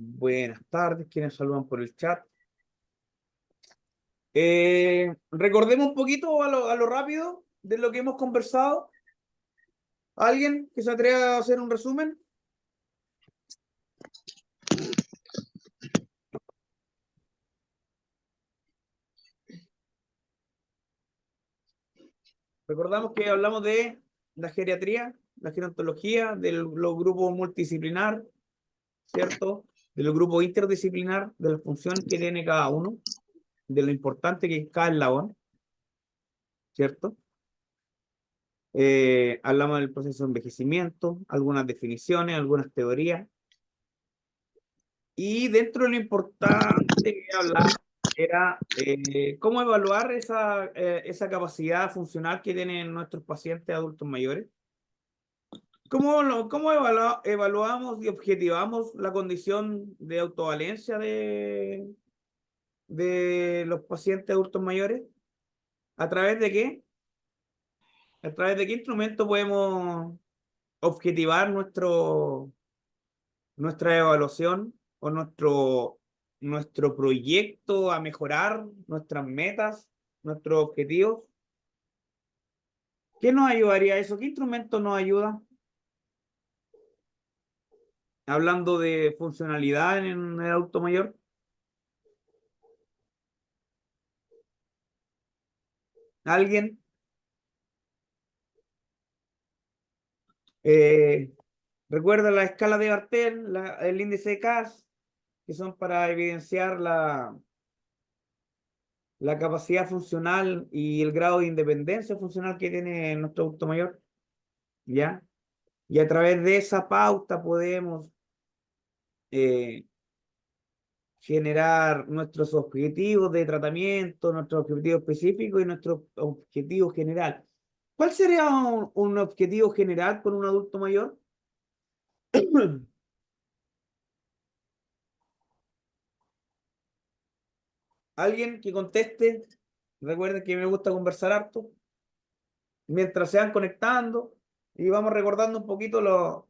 Buenas tardes, quienes saludan por el chat. Recordemos un poquito a lo rápido de lo que hemos conversado. ¿Alguien que se atreva a hacer un resumen? Recordamos que hablamos de la geriatría, la gerontología, de los grupos multidisciplinar, ¿cierto? De los grupos interdisciplinar, de las funciones que tiene cada uno, de lo importante que es cada eslabón, ¿cierto? Hablamos del proceso de envejecimiento, algunas definiciones, algunas teorías. Y dentro de lo importante que hablaba era cómo evaluar esa capacidad funcional que tienen nuestros pacientes adultos mayores. ¿Cómo evaluamos y objetivamos la condición de autovalencia de los pacientes adultos mayores? ¿A través de qué? ¿A través de qué instrumento podemos objetivar nuestra evaluación o nuestro proyecto a mejorar, nuestras metas, nuestros objetivos? ¿Qué nos ayudaría a eso? ¿Qué instrumento nos ayuda? Hablando de funcionalidad en el adulto mayor. ¿Alguien? Eh, ¿Recuerda la escala de Bartel, el índice de CAS, que son para evidenciar la capacidad funcional y el grado de independencia funcional que tiene nuestro adulto mayor? ¿Ya? Y a través de esa pauta podemos eh, generar nuestros objetivos de tratamiento, nuestros objetivos específicos y nuestro objetivo general. ¿Cuál sería un objetivo general con un adulto mayor? Alguien que conteste. Recuerden que me gusta conversar harto mientras se van conectando y vamos recordando un poquito la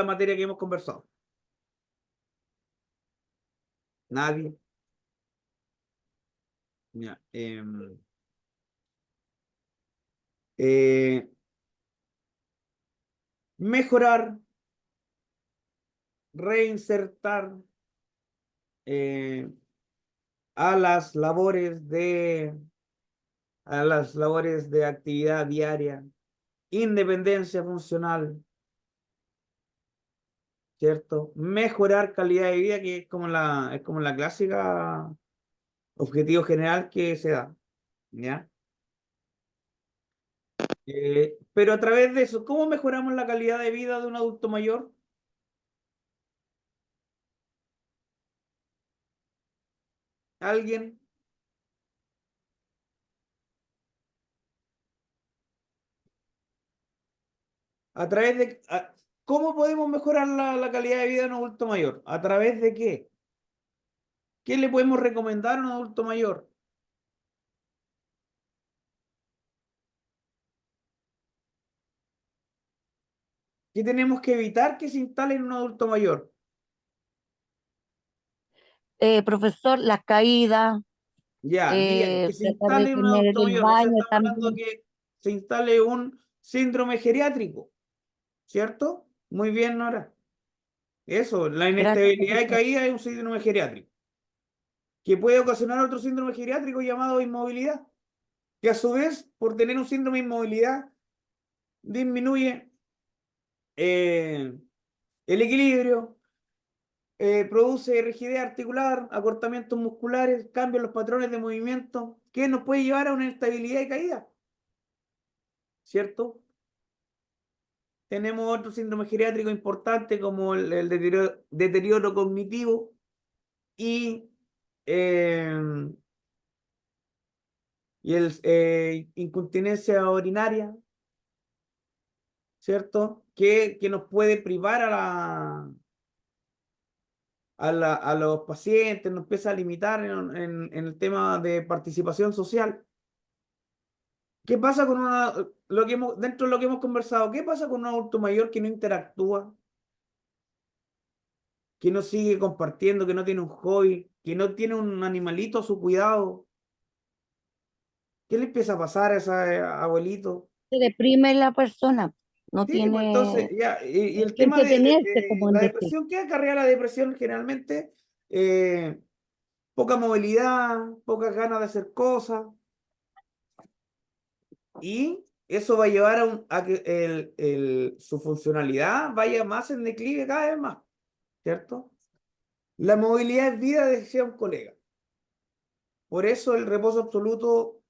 materia que hemos conversado. Nadie. Ya, eh, mejorar, reinsertar eh, a las labores de actividad diaria, independencia funcional, ¿cierto? Mejorar calidad de vida, que es como la clásica objetivo general que se da, ¿ya? Pero a través de eso, ¿cómo mejoramos la calidad de vida de un adulto mayor? ¿Alguien? ¿A través de cómo podemos mejorar la calidad de vida de un adulto mayor? ¿A través de qué? ¿Qué le podemos recomendar a un adulto mayor? ¿Qué tenemos que evitar que se instale en un adulto mayor? Profesor, las caídas, Ya, bien, que se tratar de instale en un tener adulto el mayor. O sea, baño estamos hablando también. que se instale un síndrome geriátrico, ¿cierto? Muy bien, Nora. Eso, la Gracias, inestabilidad de profesor. caída es un síndrome geriátrico, que puede ocasionar otro síndrome geriátrico llamado inmovilidad, que a su vez, por tener un síndrome de inmovilidad, disminuye el equilibrio, produce rigidez articular, acortamientos musculares, cambios en los patrones de movimiento, que nos puede llevar a una inestabilidad y caída, ¿cierto? Tenemos otro síndrome geriátrico importante como el deterioro cognitivo y, eh, incontinencia urinaria, ¿cierto? Que nos puede privar a los pacientes, nos empieza a limitar en el tema de participación social. ¿Qué pasa con dentro de lo que hemos conversado, qué pasa con un adulto mayor que no interactúa, que no sigue compartiendo, que no tiene un hobby, que no tiene un animalito a su cuidado? ¿Qué le empieza a pasar a ese abuelito? Se deprime la persona, no Sí, pues entonces, tiene ya, y en el qué tema entretenerse como en la decir. depresión, ¿qué acarrea la depresión generalmente? Eh, Poca movilidad, pocas ganas de hacer cosas, y eso va a llevar a que su funcionalidad vaya más en declive cada vez más, ¿cierto? La movilidad es vida, decía un colega. Por eso el reposo absoluto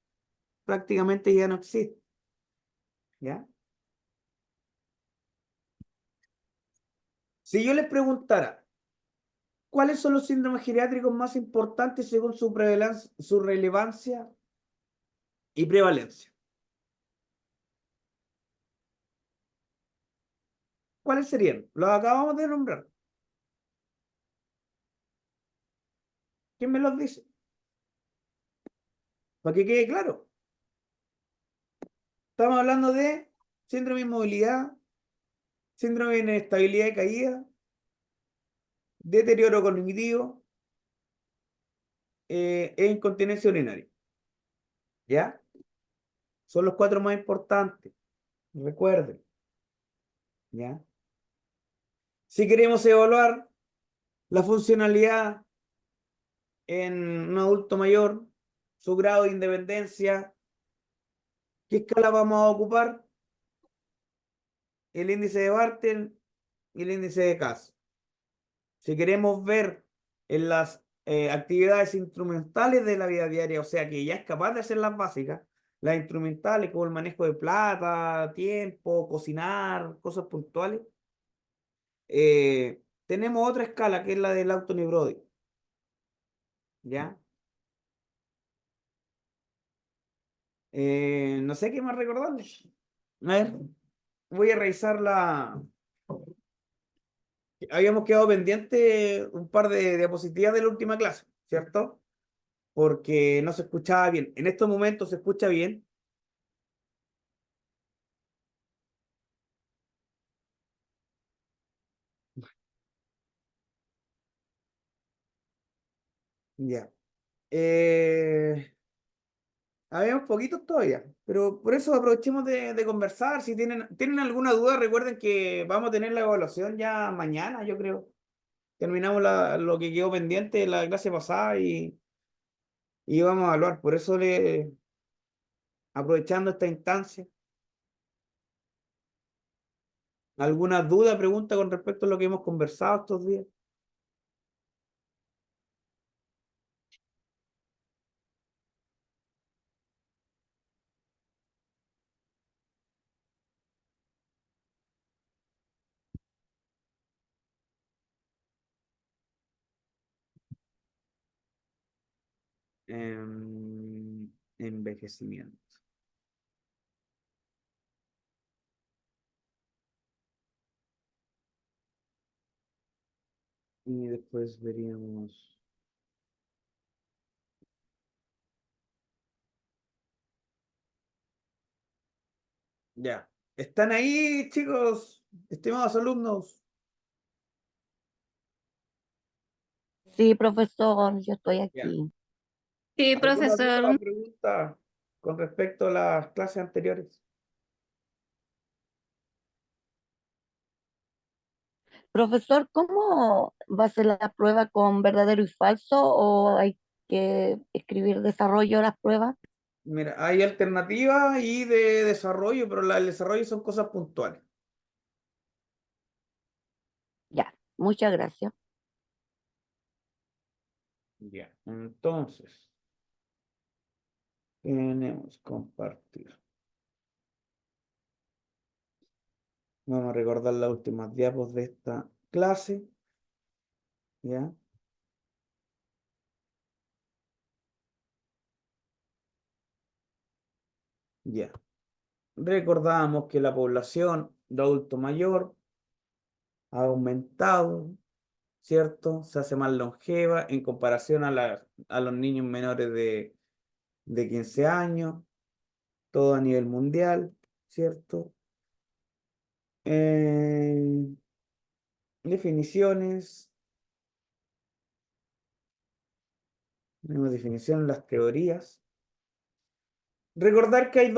prácticamente ya no existe, ¿ya? Si yo les preguntara, ¿cuáles son los síndromes geriátricos más importantes según su relevancia y prevalencia? ¿Cuáles serían? Los acabamos de nombrar. ¿Quién me los dice? Para que quede claro. Estamos hablando de síndrome de inmovilidad, síndrome de inestabilidad y caída, deterioro cognitivo e incontinencia urinaria. ¿Ya? Son los cuatro más importantes. Recuerden. ¿Ya? Si queremos evaluar la funcionalidad en un adulto mayor, su grado de independencia, ¿qué escala vamos a ocupar? El índice de Bartel y el índice de Cass. Si queremos ver en las actividades instrumentales de la vida diaria, o sea que ya es capaz de hacer las básicas, las instrumentales como el manejo de plata, tiempo, cocinar, cosas puntuales, tenemos otra escala que es la del autoneurótico, ¿ya? No sé qué más recordarles. A ver, voy a revisar la... Habíamos quedado pendiente un par de diapositivas de la última clase, ¿cierto? Porque no se escuchaba bien. En estos momentos se escucha bien. Ya. Habemos poquitos todavía, pero por eso aprovechemos de conversar. Si tienen alguna duda, recuerden que vamos a tener la evaluación ya mañana, yo creo. Terminamos lo que quedó pendiente de la clase pasada y vamos a evaluar. Por eso aprovechando esta instancia, ¿alguna duda, pregunta con respecto a lo que hemos conversado estos días? Envejecimiento. Y después veríamos. Ya. ¿Están ahí, chicos, estimados alumnos? Sí, profesor, yo estoy Ya. aquí. Sí, ¿Alguna duda o profesor. pregunta con respecto a las clases anteriores? Profesor, ¿cómo va a ser la prueba con verdadero y falso o hay que escribir desarrollo a las pruebas? Mira, hay alternativas y de desarrollo, pero el desarrollo son cosas puntuales. Ya, muchas gracias. Ya. Entonces, tenemos compartir. Vamos a recordar las últimas diapos de esta clase. ¿Ya? Ya. Recordamos que la población de adulto mayor ha aumentado, ¿cierto? Se hace más longeva en comparación a los niños menores de 15 años. todo a nivel mundial, ¿cierto? Eh, definiciones, tenemos definiciones, las teorías. Recordar que hay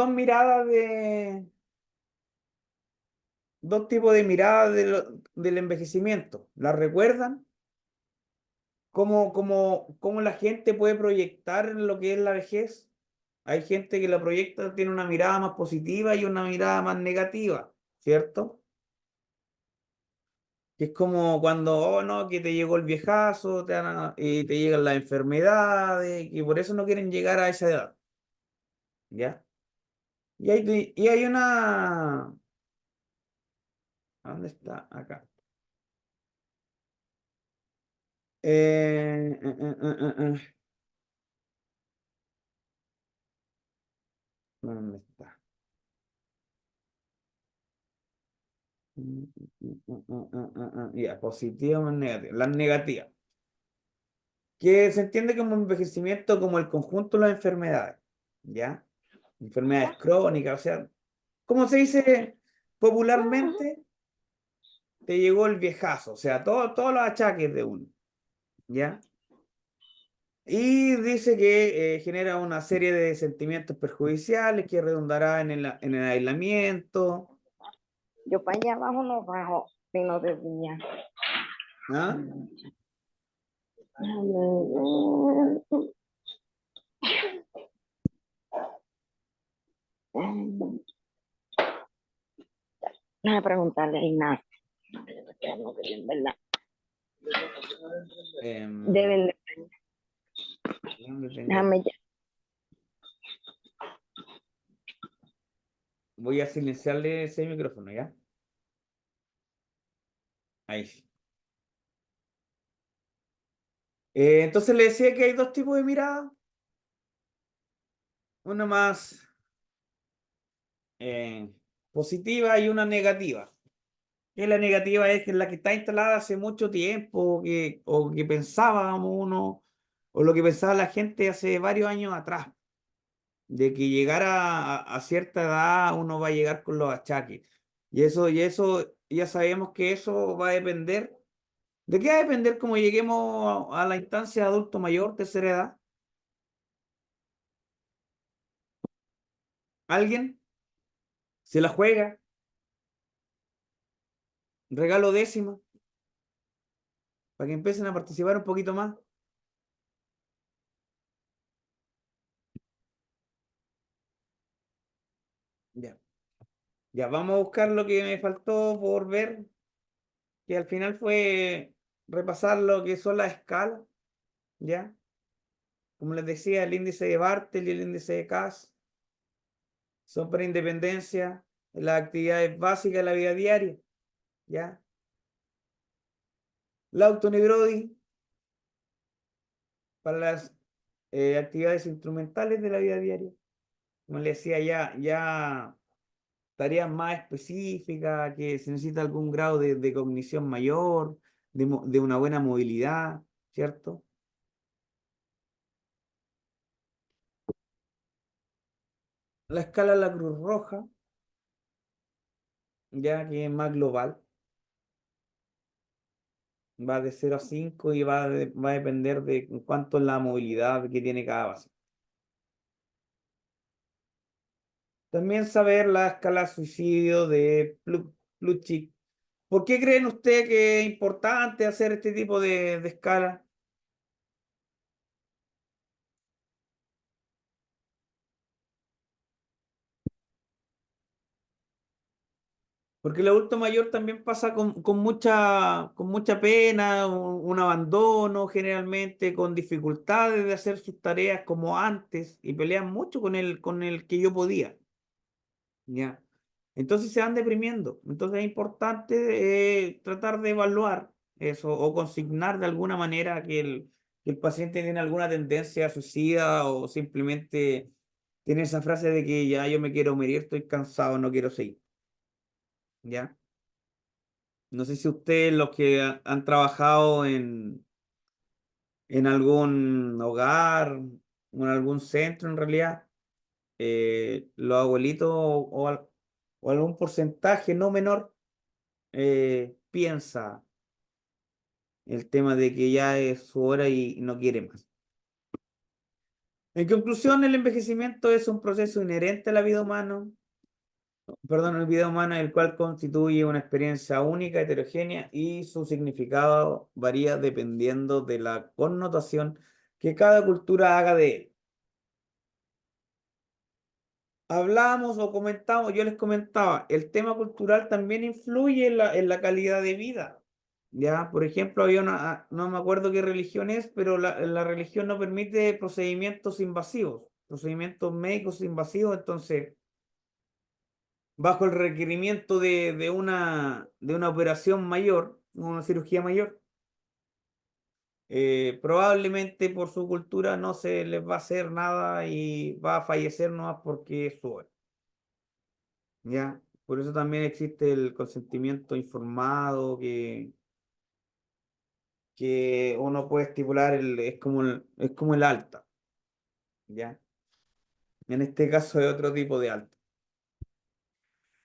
dos tipos de miradas del envejecimiento. ¿Las recuerdan? ¿Cómo la gente puede proyectar lo que es la vejez? Hay gente que la proyecta, tiene una mirada más positiva y una mirada más negativa, ¿cierto? Que es como cuando, oh no, que te llegó el viejazo, y te llegan las enfermedades, y por eso no quieren llegar a esa edad, ¿ya? Y hay una... ¿Dónde está? Acá. Eh, eh, eh, eh, eh, eh. ¿Dónde está? Ya, positiva más negativa. Las negativas. Que se entiende como envejecimiento como el conjunto de las enfermedades, ¿ya? Enfermedades crónicas, o sea, como se dice popularmente, te llegó el viejazo, o sea, todos los achaques de uno, ¿ya? Y dice que genera una serie de sentimientos perjudiciales que redundará en el aislamiento, Yo para allá abajo no bajo, sino de día. ¿ah? Déjame preguntarle a Ignacio. No, que en verdad. Em, Deben de, ¿Dónde tengo? déjame ya. Voy a silenciarle ese micrófono, ¿ya? Ahí sí. Entonces le decía que hay dos tipos de mirada, una más eh, positiva y una negativa. Que la negativa es que la que está instalada hace mucho tiempo, o que pensábamos uno, o lo que pensaba la gente hace varios años atrás, de que llegara a cierta edad uno va a llegar con los achaques. Y eso, ya sabemos que eso va a depender. ¿De qué va a depender cómo lleguemos a la instancia de adulto mayor, tercera edad? ¿Alguien se la juega? Regalo décima para que empiecen a participar un poquito más. Ya, ya vamos a buscar lo que me faltó por ver, que al final fue repasar lo que son las escalas, ¿ya? Como les decía, el índice de Bartel y el índice de Cass son para independencia en las actividades básicas de la vida diaria, ¿ya? Lawton y Brody para las actividades instrumentales de la vida diaria. Como les decía, ya tareas más específicas, que se necesita algún grado de cognición mayor, de una buena movilidad, ¿cierto? La escala de la Cruz Roja, ya que es más global, va de 0 a 5 y va a depender de cuánto es la movilidad que tiene cada base. También saber la escala de suicidio de Plutchik. ¿Por qué creen ustedes que es importante hacer este tipo de escala? Porque el adulto mayor también pasa con mucha pena, un abandono generalmente, con dificultades de hacer sus tareas como antes y pelean mucho con el que yo podía. ¿Ya? Entonces se van deprimiendo. Entonces es importante tratar de evaluar eso o consignar de alguna manera que el paciente tiene alguna tendencia suicida o simplemente tiene esa frase de que ya yo me quiero morir, estoy cansado, no quiero seguir. ¿Ya? No sé si ustedes, los que han trabajado en algún hogar o en algún centro en realidad, los abuelitos o algún porcentaje no menor piensa el tema de que ya es su hora y no quiere más. En conclusión, el envejecimiento es un proceso inherente a la vida humana, perdón, la vida humana, el cual constituye una experiencia única, heterogénea y su significado varía dependiendo de la connotación que cada cultura haga de él. Hablamos o comentamos, yo les comentaba, el tema cultural también influye en la calidad de vida. Ya, por ejemplo, había no me acuerdo qué religión es, pero la religión no permite procedimientos invasivos, procedimientos médicos invasivos, entonces, bajo el requerimiento de una operación mayor, una cirugía mayor, probablemente por su cultura no se les va a hacer nada y va a fallecer nomás porque es su hora. ¿Ya? Por eso también existe el consentimiento informado que uno puede estipular, es como el alta, ¿ya? En este caso es otro tipo de alta.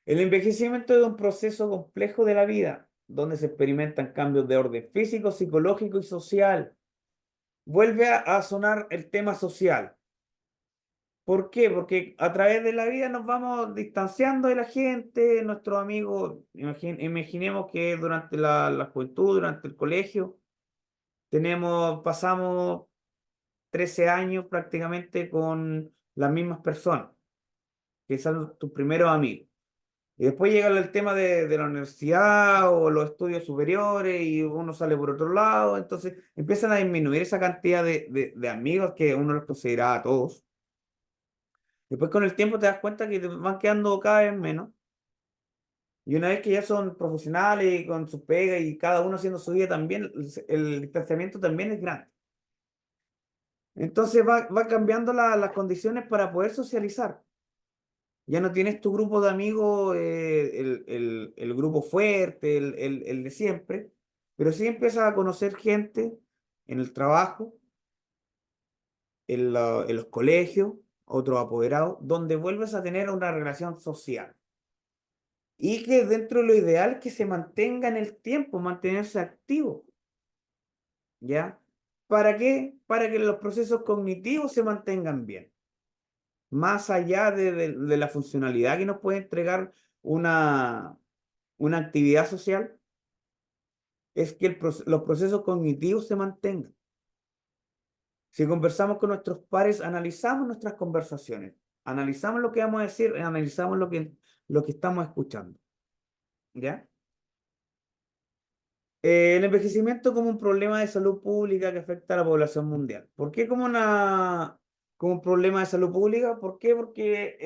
El envejecimiento es un proceso complejo de la vida, donde se experimentan cambios de orden físico, psicológico y social. Vuelve a sonar el tema social. ¿Por qué? Porque a través de la vida nos vamos distanciando de la gente, nuestros amigos, imaginemos que durante la juventud, durante el colegio, pasamos 13 años prácticamente con las mismas personas, que son tus primeros amigos. Y después llega el tema de la universidad o los estudios superiores y uno sale por otro lado, entonces empiezan a disminuir esa cantidad de amigos que uno los consideraba a todos. Después con el tiempo te das cuenta que te van quedando cada vez menos. Y una vez que ya son profesionales y con su pega y cada uno haciendo su vida también, el distanciamiento también es grande. Entonces va cambiando las condiciones para poder socializar. Ya no tienes tu grupo de amigos, el grupo fuerte, el de siempre, pero sí empiezas a conocer gente en el trabajo, en los colegios, otros apoderados, donde vuelves a tener una relación social. Y que dentro de lo ideal que se mantenga en el tiempo, mantenerse activo, ¿ya? ¿Para qué? Para que los procesos cognitivos se mantengan bien. Más allá de la funcionalidad que nos puede entregar una, una actividad social, es que los procesos cognitivos se mantengan. Si conversamos con nuestros pares, analizamos nuestras conversaciones, analizamos lo que vamos a decir, analizamos lo que estamos escuchando, ¿ya? El envejecimiento como un problema de salud pública que afecta a la población mundial. ¿Por qué como un problema de salud pública? ¿Por qué? Porque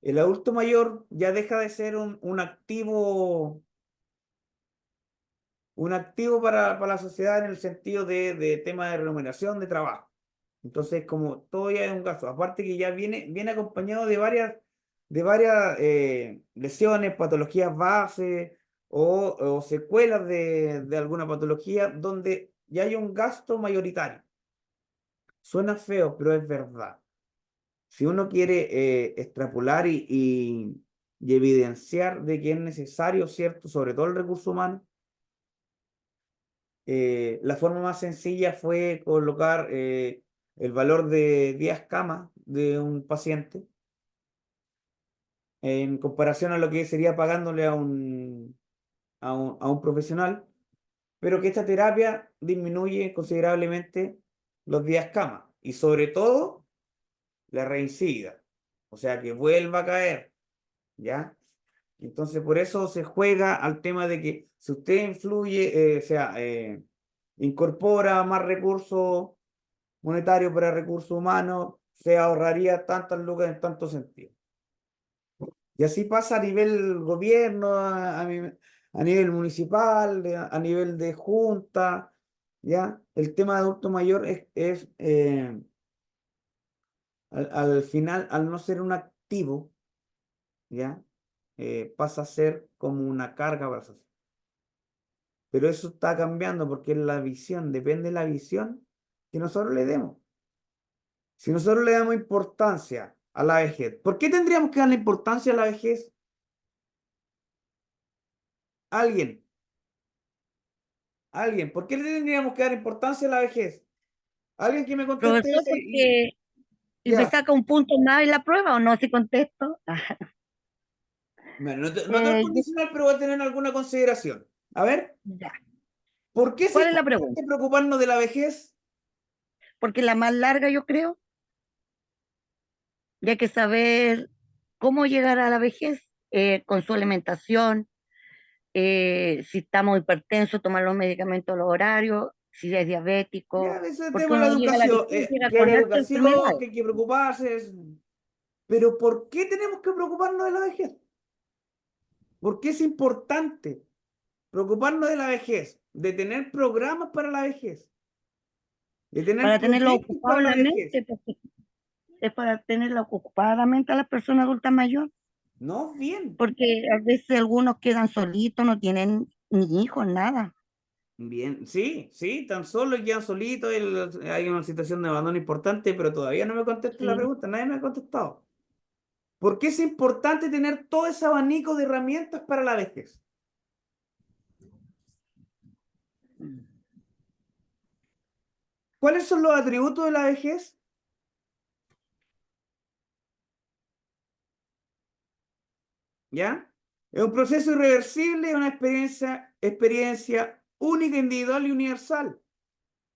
el adulto mayor ya deja de ser un activo para la sociedad en el sentido de tema de remuneración de trabajo. Entonces, como todo ya es un gasto, aparte que ya viene acompañado de varias lesiones, patologías base o secuelas de alguna patología donde ya hay un gasto mayoritario. Suena feo, pero es verdad. Si uno quiere extrapolar y evidenciar de que es necesario, ¿cierto? Sobre todo el recurso humano, la forma más sencilla fue colocar el valor de 10 camas de un paciente en comparación a lo que sería pagándole a un profesional, pero que esta terapia disminuye considerablemente los 10 camas y sobre todo la reincida, o sea, que vuelva a caer, ¿ya? Entonces, por eso se juega al tema de que si usted incorpora más recursos monetarios para recursos humanos, se ahorraría tantas lucas en tantos sentidos. Y así pasa a nivel gobierno, a nivel municipal, a nivel de junta, ¿ya? El tema de adulto mayor al final, al no ser un activo, ¿ya? Pasa a ser como una carga para la sociedad. Pero eso está cambiando porque es la visión, depende de la visión que nosotros le demos. Si nosotros le damos importancia a la vejez, ¿por qué tendríamos que darle importancia a la vejez? Alguien, alguien, ¿por qué le tendríamos que dar importancia a la vejez? Alguien que me conteste Profesor, ese y porque y me ya. saca un punto más en la prueba o no, si contesto. Bueno, no te voy a Yo- condicionar, pero voy a tener alguna consideración. A ver, ya. ¿por qué es ¿Cuál es la pregunta? importante preocuparnos de la vejez? Porque la más larga, yo creo, y hay que saber cómo llegar a la vejez, con su alimentación, si estamos hipertensos, tomar los medicamentos a los horarios, si es Ya, diabético, ese porque tema de la uno llega a la educación, vejez, llega que hay con harta educación, enfermedades. que hay que preocuparse. Pero ¿por qué tenemos que preocuparnos de la vejez? ¿Por qué es importante preocuparnos de la vejez? De tener programas para la vejez, de tener Para tenerlo proyectos para ocupado en la la vejez. mente, porque es para tenerla ocupada la mente a las personas adultas mayores, No, bien. porque a veces algunos quedan solitos, no tienen ni hijos, nada. Bien, sí, sí, tan solo quedan solitos, hay una situación de abandono importante, pero todavía no me contesté la Sí. pregunta, nadie me ha contestado. ¿Por qué es importante tener todo ese abanico de herramientas para la vejez? ¿Cuáles son los atributos de la vejez? ¿Ya? Es un proceso irreversible, una experiencia única, individual y universal.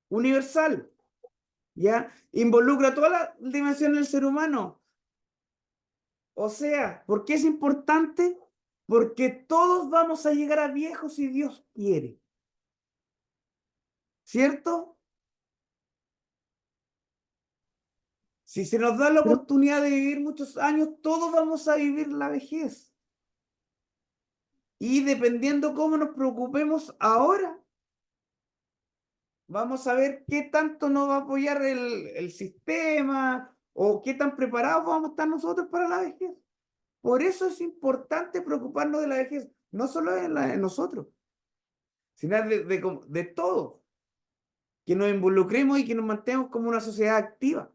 Universal, ¿ya? Involucra toda la dimensión del ser humano. O sea, ¿por qué es importante? Porque todos vamos a llegar a viejos si Dios quiere, ¿cierto? Si se nos da la Pero, oportunidad de vivir muchos años, todos vamos a vivir la vejez. Y dependiendo cómo nos preocupemos ahora, vamos a ver qué tanto nos va a apoyar el sistema o qué tan preparados vamos a estar nosotros para la vejez. Por eso es importante preocuparnos de la vejez, no solo en nosotros, sino de todos, que nos involucremos y que nos mantengamos como una sociedad activa,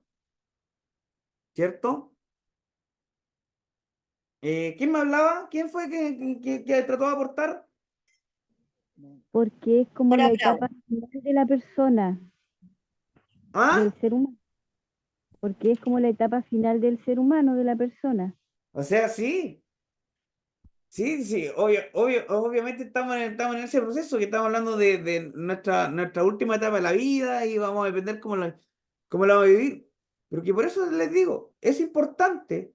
¿cierto? ¿Quién me hablaba? ¿Quién fue que trató de aportar? porque es como Ahora la etapa bravo. final de la persona, del ¿Ah? ser humano, porque es como la etapa final del ser humano, de la persona. O sea, sí. Sí, sí, obviamente estamos en ese proceso que estamos hablando de nuestra última etapa de la vida y vamos a depender cómo la vamos a vivir. Pero que por eso les digo, es importante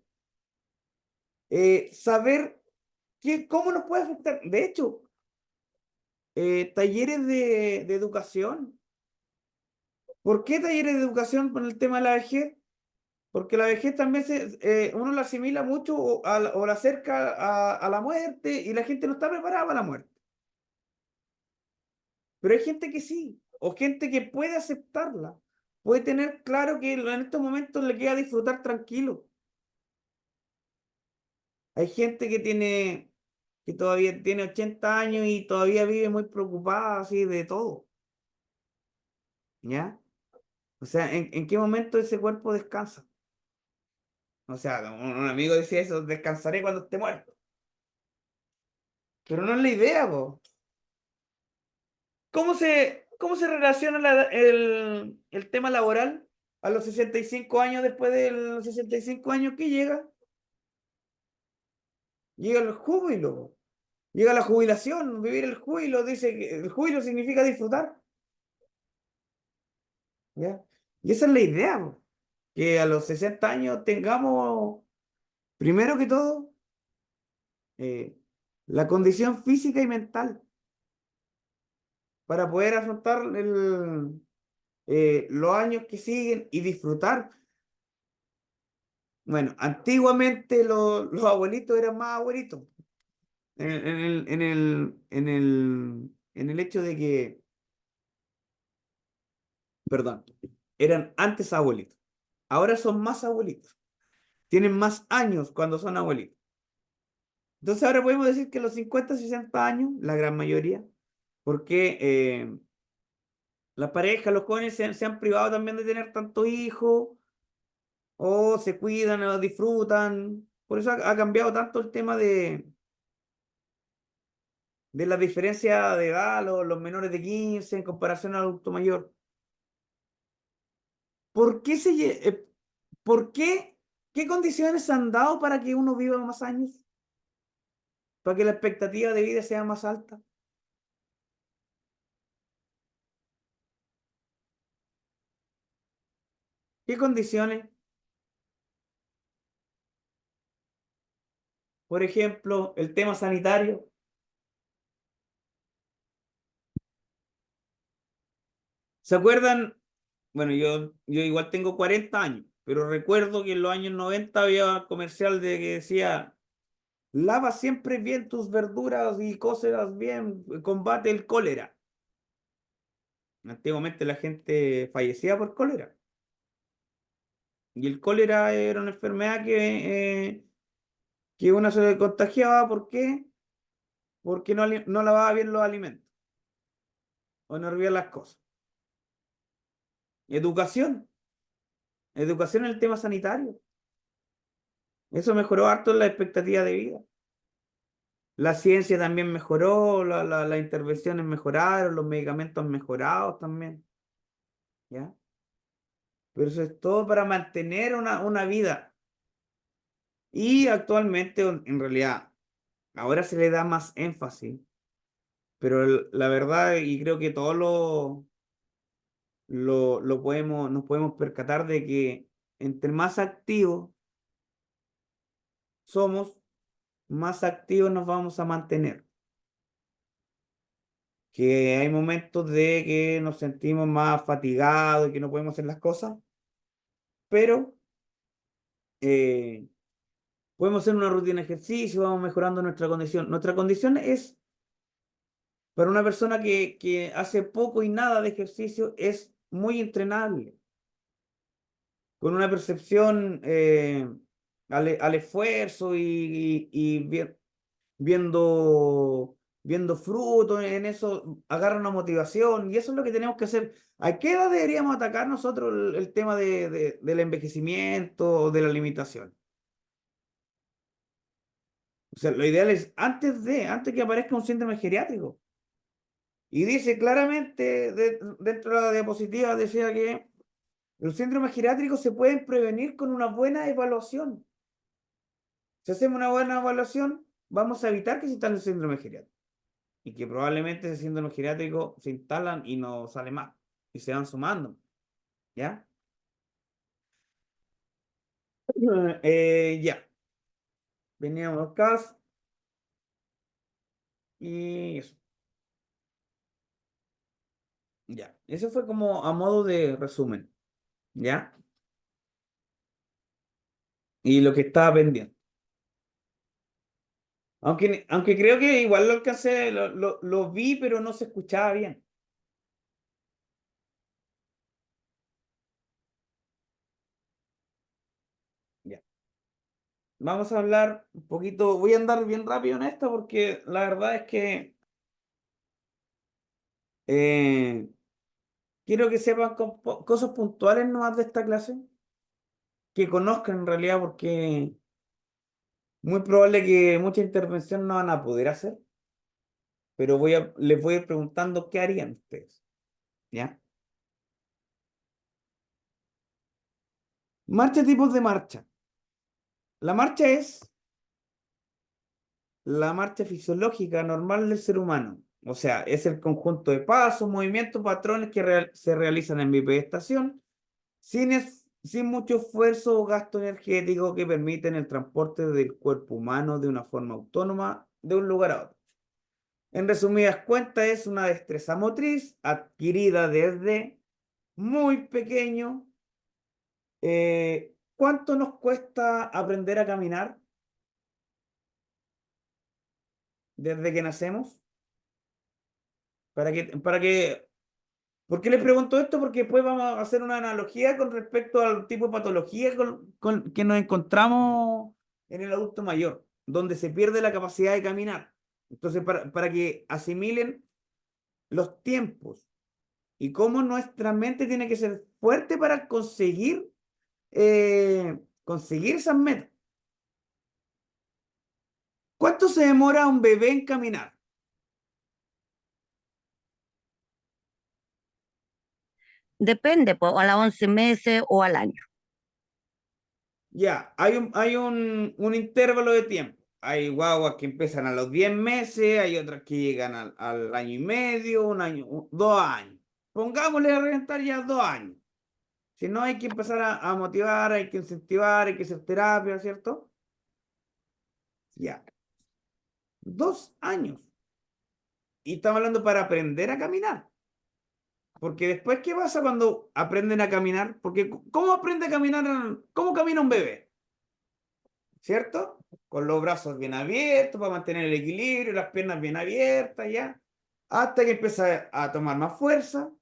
saber cómo nos puede afectar. De hecho, talleres de educación. ¿Por qué talleres de educación con el tema de la vejez? Porque la vejez también uno la asimila mucho o la acerca a la muerte y la gente no está preparada para la muerte. Pero hay gente que sí, o gente que puede aceptarla, puede tener claro que en estos momentos le queda disfrutar tranquilo. Hay gente que todavía tiene 80 años y todavía vive muy preocupada así de todo, ¿ya? O sea, ¿en qué momento ese cuerpo descansa? O sea, un amigo decía eso, descansaré cuando esté muerto. Pero no es la idea, po. ¿Cómo se relaciona el tema laboral a los 65 años después de los 65 años que llega? Llega el júbilo, llega la jubilación, vivir el júbilo, dice que el júbilo significa disfrutar, ¿ya? Y esa es la idea, po, que a los 60 años tengamos, primero que todo, eh, la condición física y mental para poder afrontar los años que siguen y disfrutar. Bueno, antiguamente los abuelitos eran más abuelitos, en el hecho de que, perdón, eran antes abuelitos. Ahora son más abuelitos. Tienen más años cuando son abuelitos. Entonces ahora podemos decir que los 50 60 años, la gran mayoría, porque las parejas, los jóvenes se han privado también de tener tantos hijos, o se cuidan o disfrutan. Por eso ha cambiado tanto el tema de la diferencia de edad, los menores de 15 en comparación al adulto mayor. ¿Por qué por qué, qué condiciones se han dado para que uno viva más años? ¿Para que la expectativa de vida sea más alta? ¿Qué condiciones? Por ejemplo, el tema sanitario. ¿Se acuerdan? Bueno, yo igual tengo 40 años, pero recuerdo que en los años 90 había un comercial de que decía, lava siempre bien tus verduras y cócelas bien, combate el cólera. Antiguamente la gente fallecía por cólera. Y el cólera era una enfermedad que uno se contagiaba. ¿Por qué? Porque no lavaba bien los alimentos o no hervía las cosas. Educación. Educación en el tema sanitario. Eso mejoró harto la expectativa de vida. La ciencia también mejoró, las intervenciones mejoraron, los medicamentos mejorados también. ¿Ya? Pero eso es todo para mantener una vida. Y actualmente, en realidad, ahora se le da más énfasis. Pero la verdad, y creo que todos nos podemos percatar de que entre más activos somos, más activos nos vamos a mantener. Que hay momentos de que nos sentimos más fatigados y que no podemos hacer las cosas, pero eh, podemos hacer una rutina de ejercicio, vamos mejorando nuestra condición. Nuestra condición es, para una persona que hace poco y nada de ejercicio, es muy entrenable, con una percepción al esfuerzo viendo frutos en eso, agarra una motivación y eso es lo que tenemos que hacer. ¿A qué edad deberíamos atacar nosotros el tema del envejecimiento o de la limitación? O sea, lo ideal es antes que aparezca un síndrome geriátrico. Y dice claramente, dentro de la diapositiva, decía que los síndromes geriátricos se pueden prevenir con una buena evaluación. Si hacemos una buena evaluación, vamos a evitar que se instale el síndrome geriátrico. Y que probablemente ese síndrome geriátrico se instalan y no sale más. Y se van sumando. ¿Ya? Ya. Veníamos los casos. Y eso. Ya. Eso fue como a modo de resumen. ¿Ya? Y lo que estaba pendiente. Aunque creo que igual lo alcancé, lo vi, pero no se escuchaba bien. Ya. Vamos a hablar un poquito, voy a andar bien rápido en esto porque la verdad es que eh, quiero que sepan cosas puntuales nomás de esta clase, que conozcan en realidad porque muy probable que mucha intervención no van a poder hacer, pero les voy a ir preguntando qué harían ustedes. ¿Ya? Marcha, tipos de marcha. La marcha es la marcha fisiológica normal del ser humano. O sea, es el conjunto de pasos, movimientos, patrones que se realizan en bipedestación sin mucho esfuerzo o gasto energético que permiten el transporte del cuerpo humano de una forma autónoma de un lugar a otro. En resumidas cuentas, es una destreza motriz adquirida desde muy pequeño. ¿Cuánto nos cuesta aprender a caminar desde que nacemos? ¿Por qué les pregunto esto? Porque después vamos a hacer una analogía con respecto al tipo de patología que nos encontramos en el adulto mayor, donde se pierde la capacidad de caminar. Entonces, para que asimilen los tiempos y cómo nuestra mente tiene que ser fuerte para conseguir conseguir esas metas. ¿Cuánto se demora un bebé en caminar? Depende, pues, a las 11 meses o al año. Ya, hay un intervalo de tiempo. Hay guaguas que empiezan a los 10 meses, hay otras que llegan al año y medio, un año, 2 años. Pongámosle a reventar ya 2 años. Si no, hay que empezar a motivar, hay que incentivar, hay que hacer terapia, ¿cierto? Ya, 2 años. Y estamos hablando para aprender a caminar. Porque después, ¿qué pasa cuando aprenden a caminar? Porque ¿cómo aprende a caminar? ¿Cómo camina un bebé? ¿Cierto? Con los brazos bien abiertos para mantener el equilibrio, las piernas bien abiertas, ¿ya? Hasta que empieza a tomar más fuerza.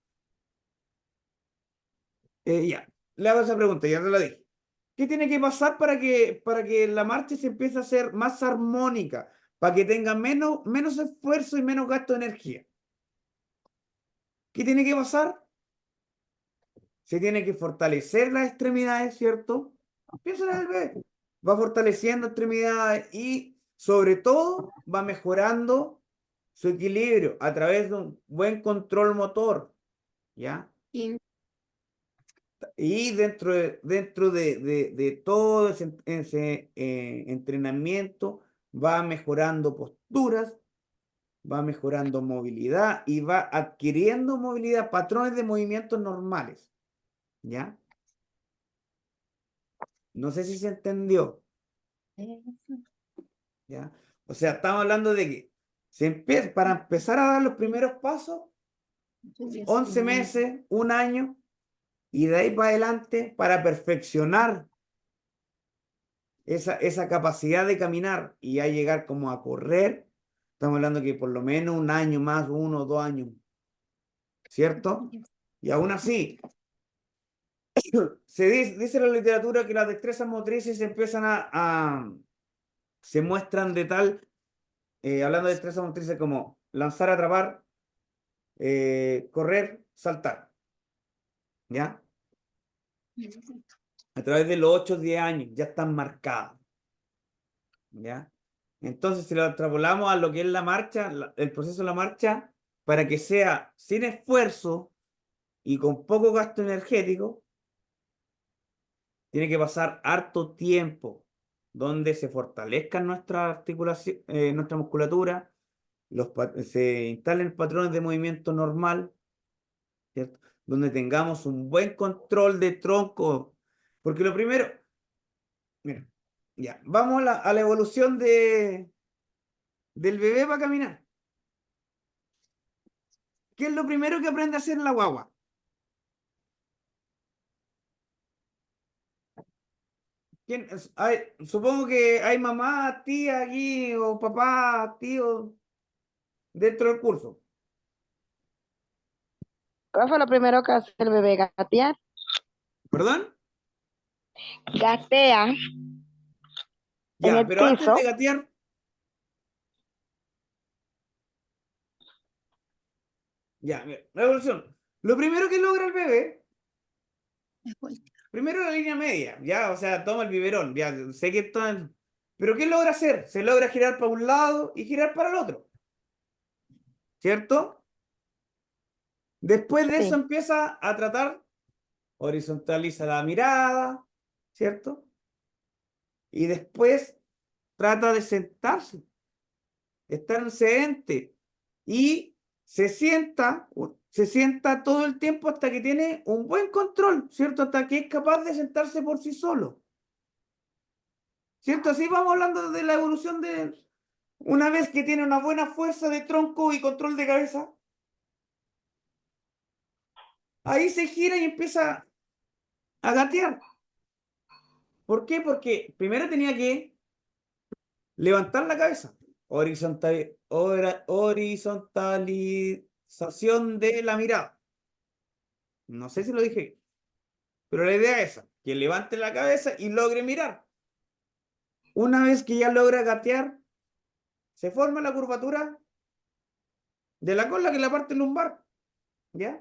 Ya, le hago esa pregunta, ya te la dije. ¿Qué tiene que pasar para que la marcha se empiece a hacer más armónica? Para que tenga menos esfuerzo y menos gasto de energía. ¿Qué tiene que pasar? Se tiene que fortalecer las extremidades, ¿cierto? Piensa en el bebé. Va fortaleciendo extremidades y sobre todo va mejorando su equilibrio a través de un buen control motor, ¿ya? Y dentro de todo ese entrenamiento va mejorando posturas, va mejorando movilidad y va adquiriendo movilidad, patrones de movimientos normales, ¿ya? No sé si se entendió, ¿ya? O sea, estamos hablando de que para empezar a dar los primeros pasos, 11 meses, un año, y de ahí para adelante para perfeccionar esa capacidad de caminar y ya llegar como a correr, estamos hablando que por lo menos un año más, 1 o 2 años, ¿cierto? Y aún así, dice en la literatura que las destrezas motrices se empiezan se muestran de tal, hablando de destrezas motrices como lanzar, atrapar, correr, saltar, ¿ya? A través de los 8 o 10 años ya están marcadas, ¿ya? Entonces, si lo extrapolamos a lo que es la marcha, el proceso de la marcha, para que sea sin esfuerzo y con poco gasto energético, tiene que pasar harto tiempo donde se fortalezcan nuestra articulación, nuestra musculatura, se instalen patrones de movimiento normal, ¿cierto? Donde tengamos un buen control de tronco. Porque lo primero, mira, ya, vamos a la evolución del bebé para caminar. ¿Qué es lo primero que aprende a hacer la guagua? Supongo que hay mamá, tía aquí, o papá, tío, dentro del curso. ¿Cuál fue lo primero que hace el bebé? Gatear. ¿Perdón? Gatea en Ya, el pero antes de piso. gatear, ya, mira, la evolución. Lo primero que logra el bebé, primero la línea media, ya, o sea, toma el biberón, ya, sé que está. Pero ¿qué logra hacer? Se logra girar para un lado y girar para el otro, ¿cierto? Después de eso Sí. empieza a tratar, horizontaliza la mirada, ¿cierto? Y después trata de sentarse, estar en sedente y se sienta todo el tiempo hasta que tiene un buen control, ¿cierto? Hasta que es capaz de sentarse por sí solo, ¿cierto? Así vamos hablando de la evolución de una vez que tiene una buena fuerza de tronco y control de cabeza, ahí se gira y empieza a gatear. ¿Por qué? Porque primero tenía que levantar la cabeza. Horizontalización de la mirada. No sé si lo dije, pero la idea es esa, que levante la cabeza y logre mirar. Una vez que ya logra gatear, se forma la curvatura de la cola, que es la parte lumbar, ¿ya?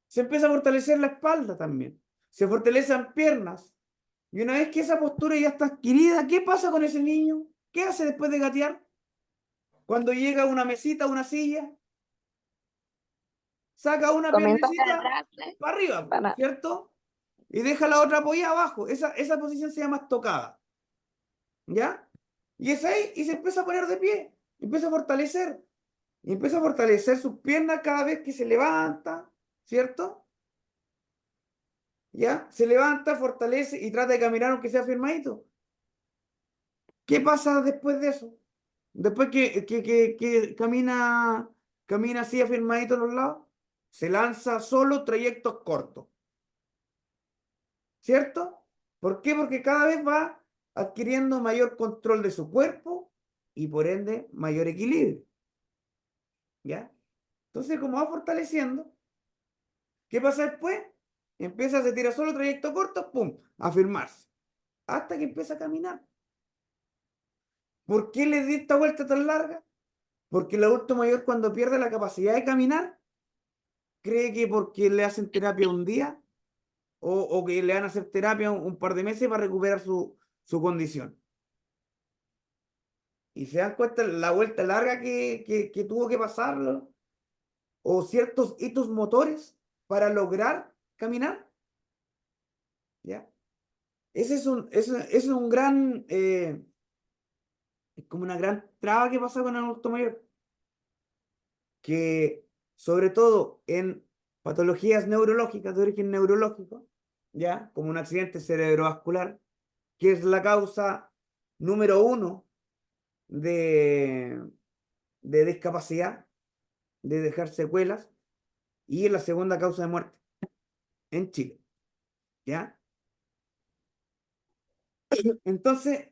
Se empieza a fortalecer la espalda también. se fortalecen piernas. Y una vez que esa postura ya está adquirida, ¿qué pasa con ese niño? ¿Qué hace después de gatear? Cuando llega a una mesita, una silla, saca una Comienza a piernecita agarrarse para arriba, para... ¿cierto? Y deja la otra apoyada abajo. Esa posición se llama estocada. ¿Ya? Y es ahí, y se empieza a poner de pie, empieza a fortalecer. Y empieza a fortalecer sus piernas cada vez que se levanta, ¿cierto? ¿Ya? Se levanta, fortalece y trata de caminar aunque sea firmadito. ¿Qué pasa después de eso? Después que camina así afirmadito a los lados, se lanza solo trayectos cortos. ¿Cierto? ¿Por qué? Porque cada vez va adquiriendo mayor control de su cuerpo y por ende mayor equilibrio. ¿Ya? Entonces, como va fortaleciendo, ¿qué pasa después? Empieza, se tira solo trayectos cortos, ¡pum! A firmarse. Hasta que empieza a caminar. ¿Por qué le di esta vuelta tan larga? Porque el adulto mayor, cuando pierde la capacidad de caminar, cree que porque le hacen terapia un día o que le van a hacer terapia un par de meses para recuperar su condición. Y se dan cuenta la vuelta larga que tuvo que pasarlo, o ciertos hitos motores para lograr caminar. ¿Ya? Ese es un gran, es como una gran traba que pasa con el adulto mayor, que sobre todo en patologías neurológicas de origen neurológico, ¿ya? Como un accidente cerebrovascular, que es la causa número uno de, de discapacidad, de dejar secuelas, y es la segunda causa de muerte en Chile, ¿ya? Entonces,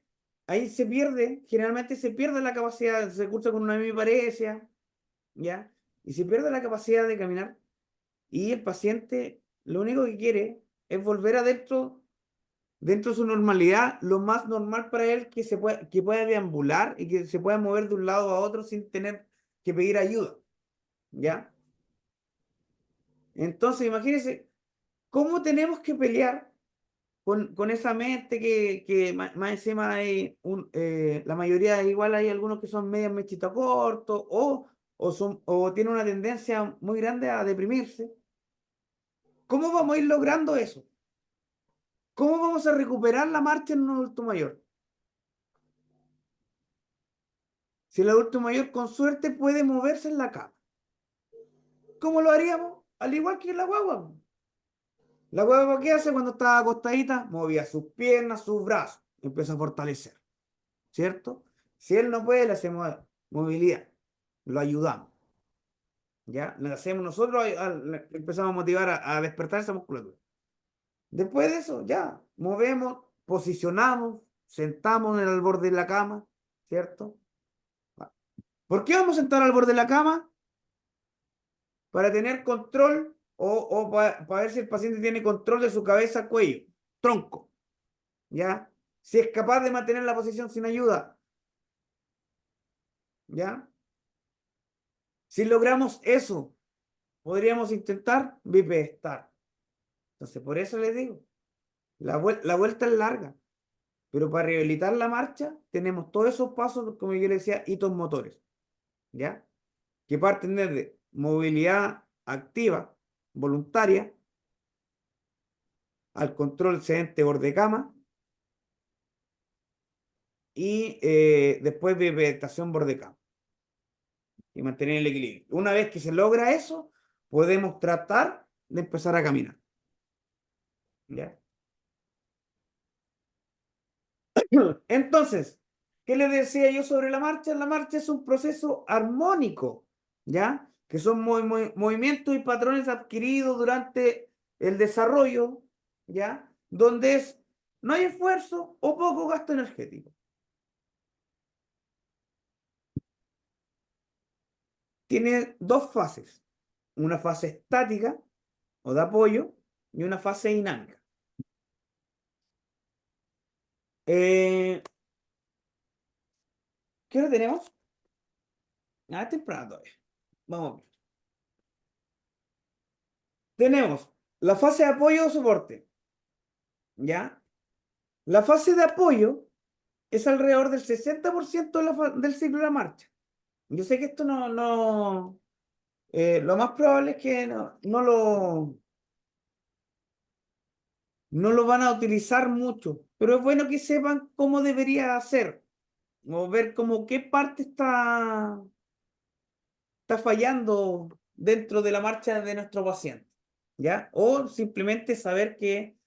ahí se pierde, generalmente se pierde la capacidad, se cursa con una hemiparesia, ¿ya? Y se pierde la capacidad de caminar, y el paciente lo único que quiere es volver adentro, dentro de su normalidad, lo más normal para él que pueda deambular y que se pueda mover de un lado a otro sin tener que pedir ayuda, ¿ya? Entonces, imagínense, ¿cómo tenemos que pelear con esa mente que más encima hay la mayoría igual hay algunos que son medias mechita corto o tienen una tendencia muy grande a deprimirse? ¿Cómo vamos a ir logrando eso? ¿Cómo vamos a recuperar la marcha en un adulto mayor? Si el adulto mayor con suerte puede moverse en la cama, ¿cómo lo haríamos? Al igual que la guagua. La guagua, ¿qué hace cuando está acostadita? Movía sus piernas, sus brazos, empieza a fortalecer, ¿cierto? Si él no puede, le hacemos movilidad, lo ayudamos, ¿ya? Le hacemos nosotros, le empezamos a motivar a despertar esa musculatura. Después de eso, ya, movemos, posicionamos, sentamos en el borde de la cama, ¿cierto? ¿Por qué vamos a sentar al borde de la cama? Para tener control o para ver si el paciente tiene control de su cabeza, cuello, tronco, ¿ya? Si es capaz de mantener la posición sin ayuda, ¿ya? Si logramos eso, podríamos intentar bipedestar. Entonces, por eso les digo, la vuelta es larga, pero para rehabilitar la marcha tenemos todos esos pasos, como yo les decía, hitos motores, ¿ya? Que parten desde movilidad activa, voluntaria, al control sedente borde cama y después bipedestación borde cama y mantener el equilibrio. Una vez que se logra eso, podemos tratar de empezar a caminar, ¿ya? Entonces, ¿qué les decía yo sobre la marcha? La marcha es un proceso armónico, ¿ya? Que son movimientos y patrones adquiridos durante el desarrollo, ¿ya? Donde no hay esfuerzo o poco gasto energético. Tiene dos fases, una fase estática o de apoyo y una fase dinámica. ¿Qué hora tenemos? Ah, es temprano todavía. Vamos a ver. Tenemos la fase de apoyo o soporte. ¿ya? La fase de apoyo es alrededor del 60% del ciclo de la marcha. Yo sé que esto lo más probable es que no lo van a utilizar mucho, pero es bueno que sepan cómo debería hacer, o ver cómo qué parte está fallando dentro de la marcha de nuestro paciente, ¿ya? O simplemente saber que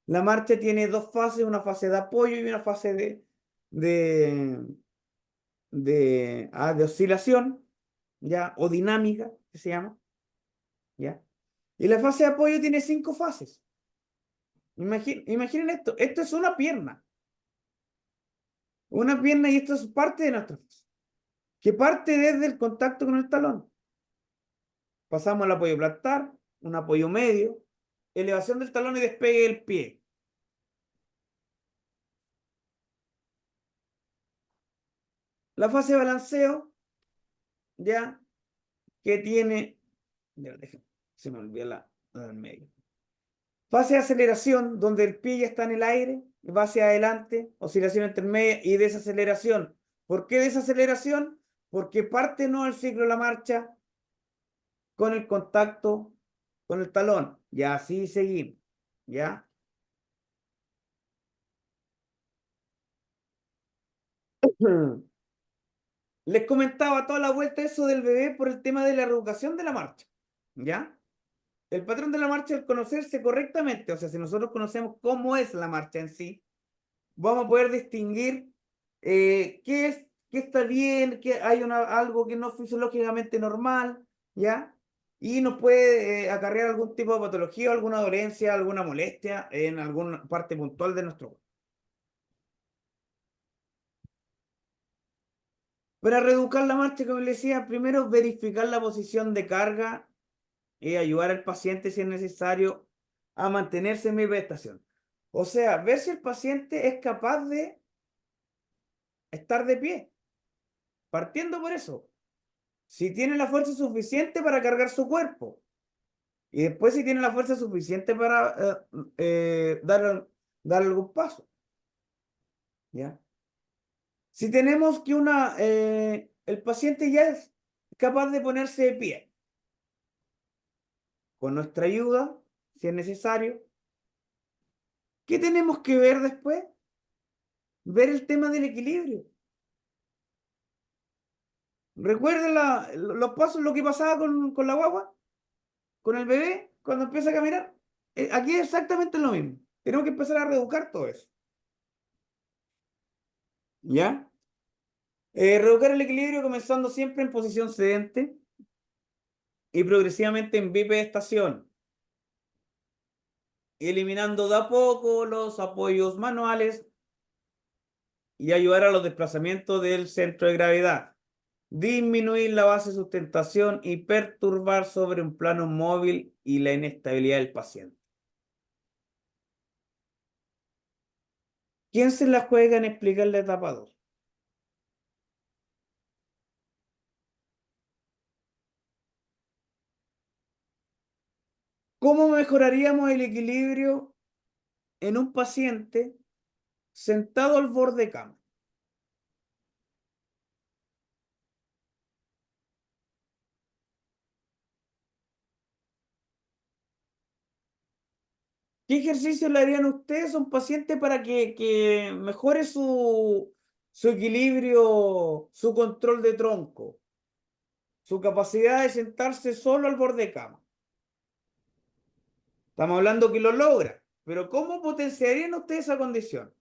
la marcha tiene dos fases, una fase de apoyo y una fase de, de oscilación, ¿ya? O dinámica, que se llama, ¿ya? Y la fase de apoyo tiene 5 fases. Imaginen esto es una pierna y esto es parte de nuestra fase, que parte desde el contacto con el talón. Pasamos al apoyo plantar, un apoyo medio, elevación del talón y despegue del pie. La fase de balanceo, ya, que tiene, ya, se me olvidó la del medio. Fase de aceleración, donde el pie ya está en el aire, va hacia adelante, oscilación intermedia y desaceleración. ¿Por qué desaceleración? Porque parte no el ciclo de la marcha con el contacto con el talón. Y así seguimos, ¿ya? Les comentaba toda la vuelta eso del bebé por el tema de la reeducación de la marcha, ¿ya? El patrón de la marcha es conocerse correctamente, o sea, si nosotros conocemos cómo es la marcha en sí, vamos a poder distinguir qué está bien, que hay algo que no es fisiológicamente normal, ¿ya? Y nos puede acarrear algún tipo de patología, alguna dolencia, alguna molestia en alguna parte puntual de nuestro cuerpo. Para reeducar la marcha, como les decía, primero verificar la posición de carga y ayudar al paciente, si es necesario, a mantenerse en mi prestación. O sea, ver si el paciente es capaz de estar de pie. Partiendo por eso, si tiene la fuerza suficiente para cargar su cuerpo y después si tiene la fuerza suficiente para dar algún paso, ¿ya? Si tenemos que el paciente ya es capaz de ponerse de pie, con nuestra ayuda, si es necesario, ¿qué tenemos que ver después? Ver el tema del equilibrio. ¿Recuerden los pasos, lo que pasaba con la guagua? ¿Con el bebé? Cuando empieza a caminar. Aquí es exactamente lo mismo. Tenemos que empezar a reeducar todo eso. ¿Ya? Reeducar el equilibrio comenzando siempre en posición sedente y progresivamente en bipedestación, eliminando de a poco los apoyos manuales y ayudar a los desplazamientos del centro de gravedad. Disminuir la base de sustentación y perturbar sobre un plano móvil y la inestabilidad del paciente. ¿Quién se la juega en explicar la etapa 2? ¿Cómo mejoraríamos el equilibrio en un paciente sentado al borde de cama? ¿Qué ejercicio le harían ustedes a un paciente para que mejore su equilibrio, su control de tronco, su capacidad de sentarse solo al borde de cama? Estamos hablando que lo logra, pero ¿cómo potenciarían ustedes esa condición?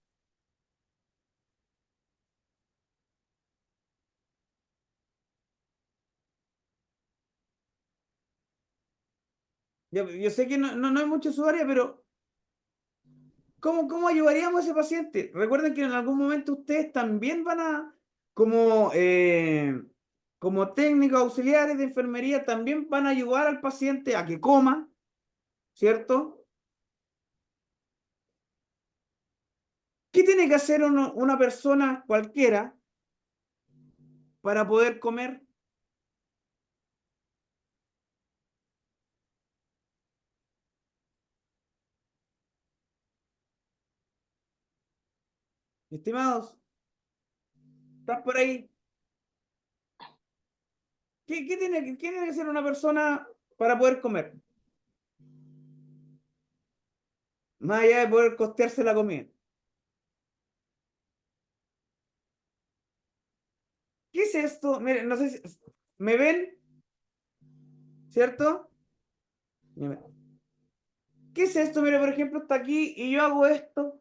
Yo sé que no hay mucho en su área, pero ¿cómo ayudaríamos a ese paciente? Recuerden que en algún momento ustedes también van como técnicos auxiliares de enfermería, también van a ayudar al paciente a que coma, ¿cierto? ¿Qué tiene que hacer una persona cualquiera para poder comer? Estimados, ¿están por ahí? ¿Qué tiene que ser una persona para poder comer? Más allá de poder costearse la comida. ¿Qué es esto? Miren, no sé si me ven, ¿cierto? Mira, ¿qué es esto? Mira, por ejemplo, está aquí y yo hago esto.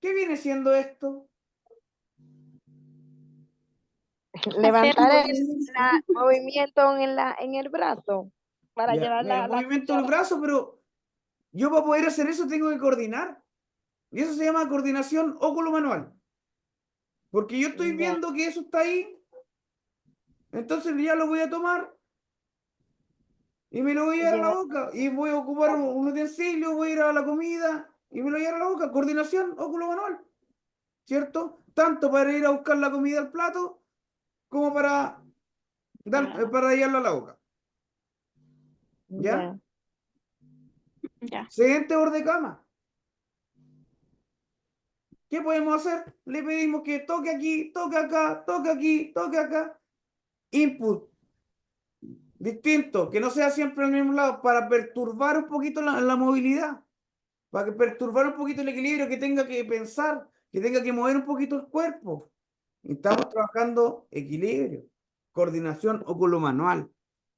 ¿Qué viene siendo esto? Levantar movimiento en el brazo para Ya, llevar mira, la movimiento del cuchara. brazo, pero yo para poder hacer eso tengo que coordinar. Y eso se llama coordinación óculo-manual. Porque yo estoy Ya, viendo que eso está ahí, entonces ya lo voy a tomar y me lo voy a llevar a la llevar. boca. Y voy a ocupar un utensilio, voy a ir a la comida y me lo voy a llevar a la boca. Coordinación óculo-manual, ¿cierto? Tanto para ir a buscar la comida al plato como para llevarlo a la boca. ¿Ya? Ya. Ya. Siguiente borde de cama. ¿Qué podemos hacer? Le pedimos que toque aquí, toque acá, toque aquí, toque acá. Input distinto, que no sea siempre al mismo lado, para perturbar un poquito la movilidad, para que perturbar un poquito el equilibrio, que tenga que pensar, que tenga que mover un poquito el cuerpo. Y estamos trabajando equilibrio, coordinación oculomanual.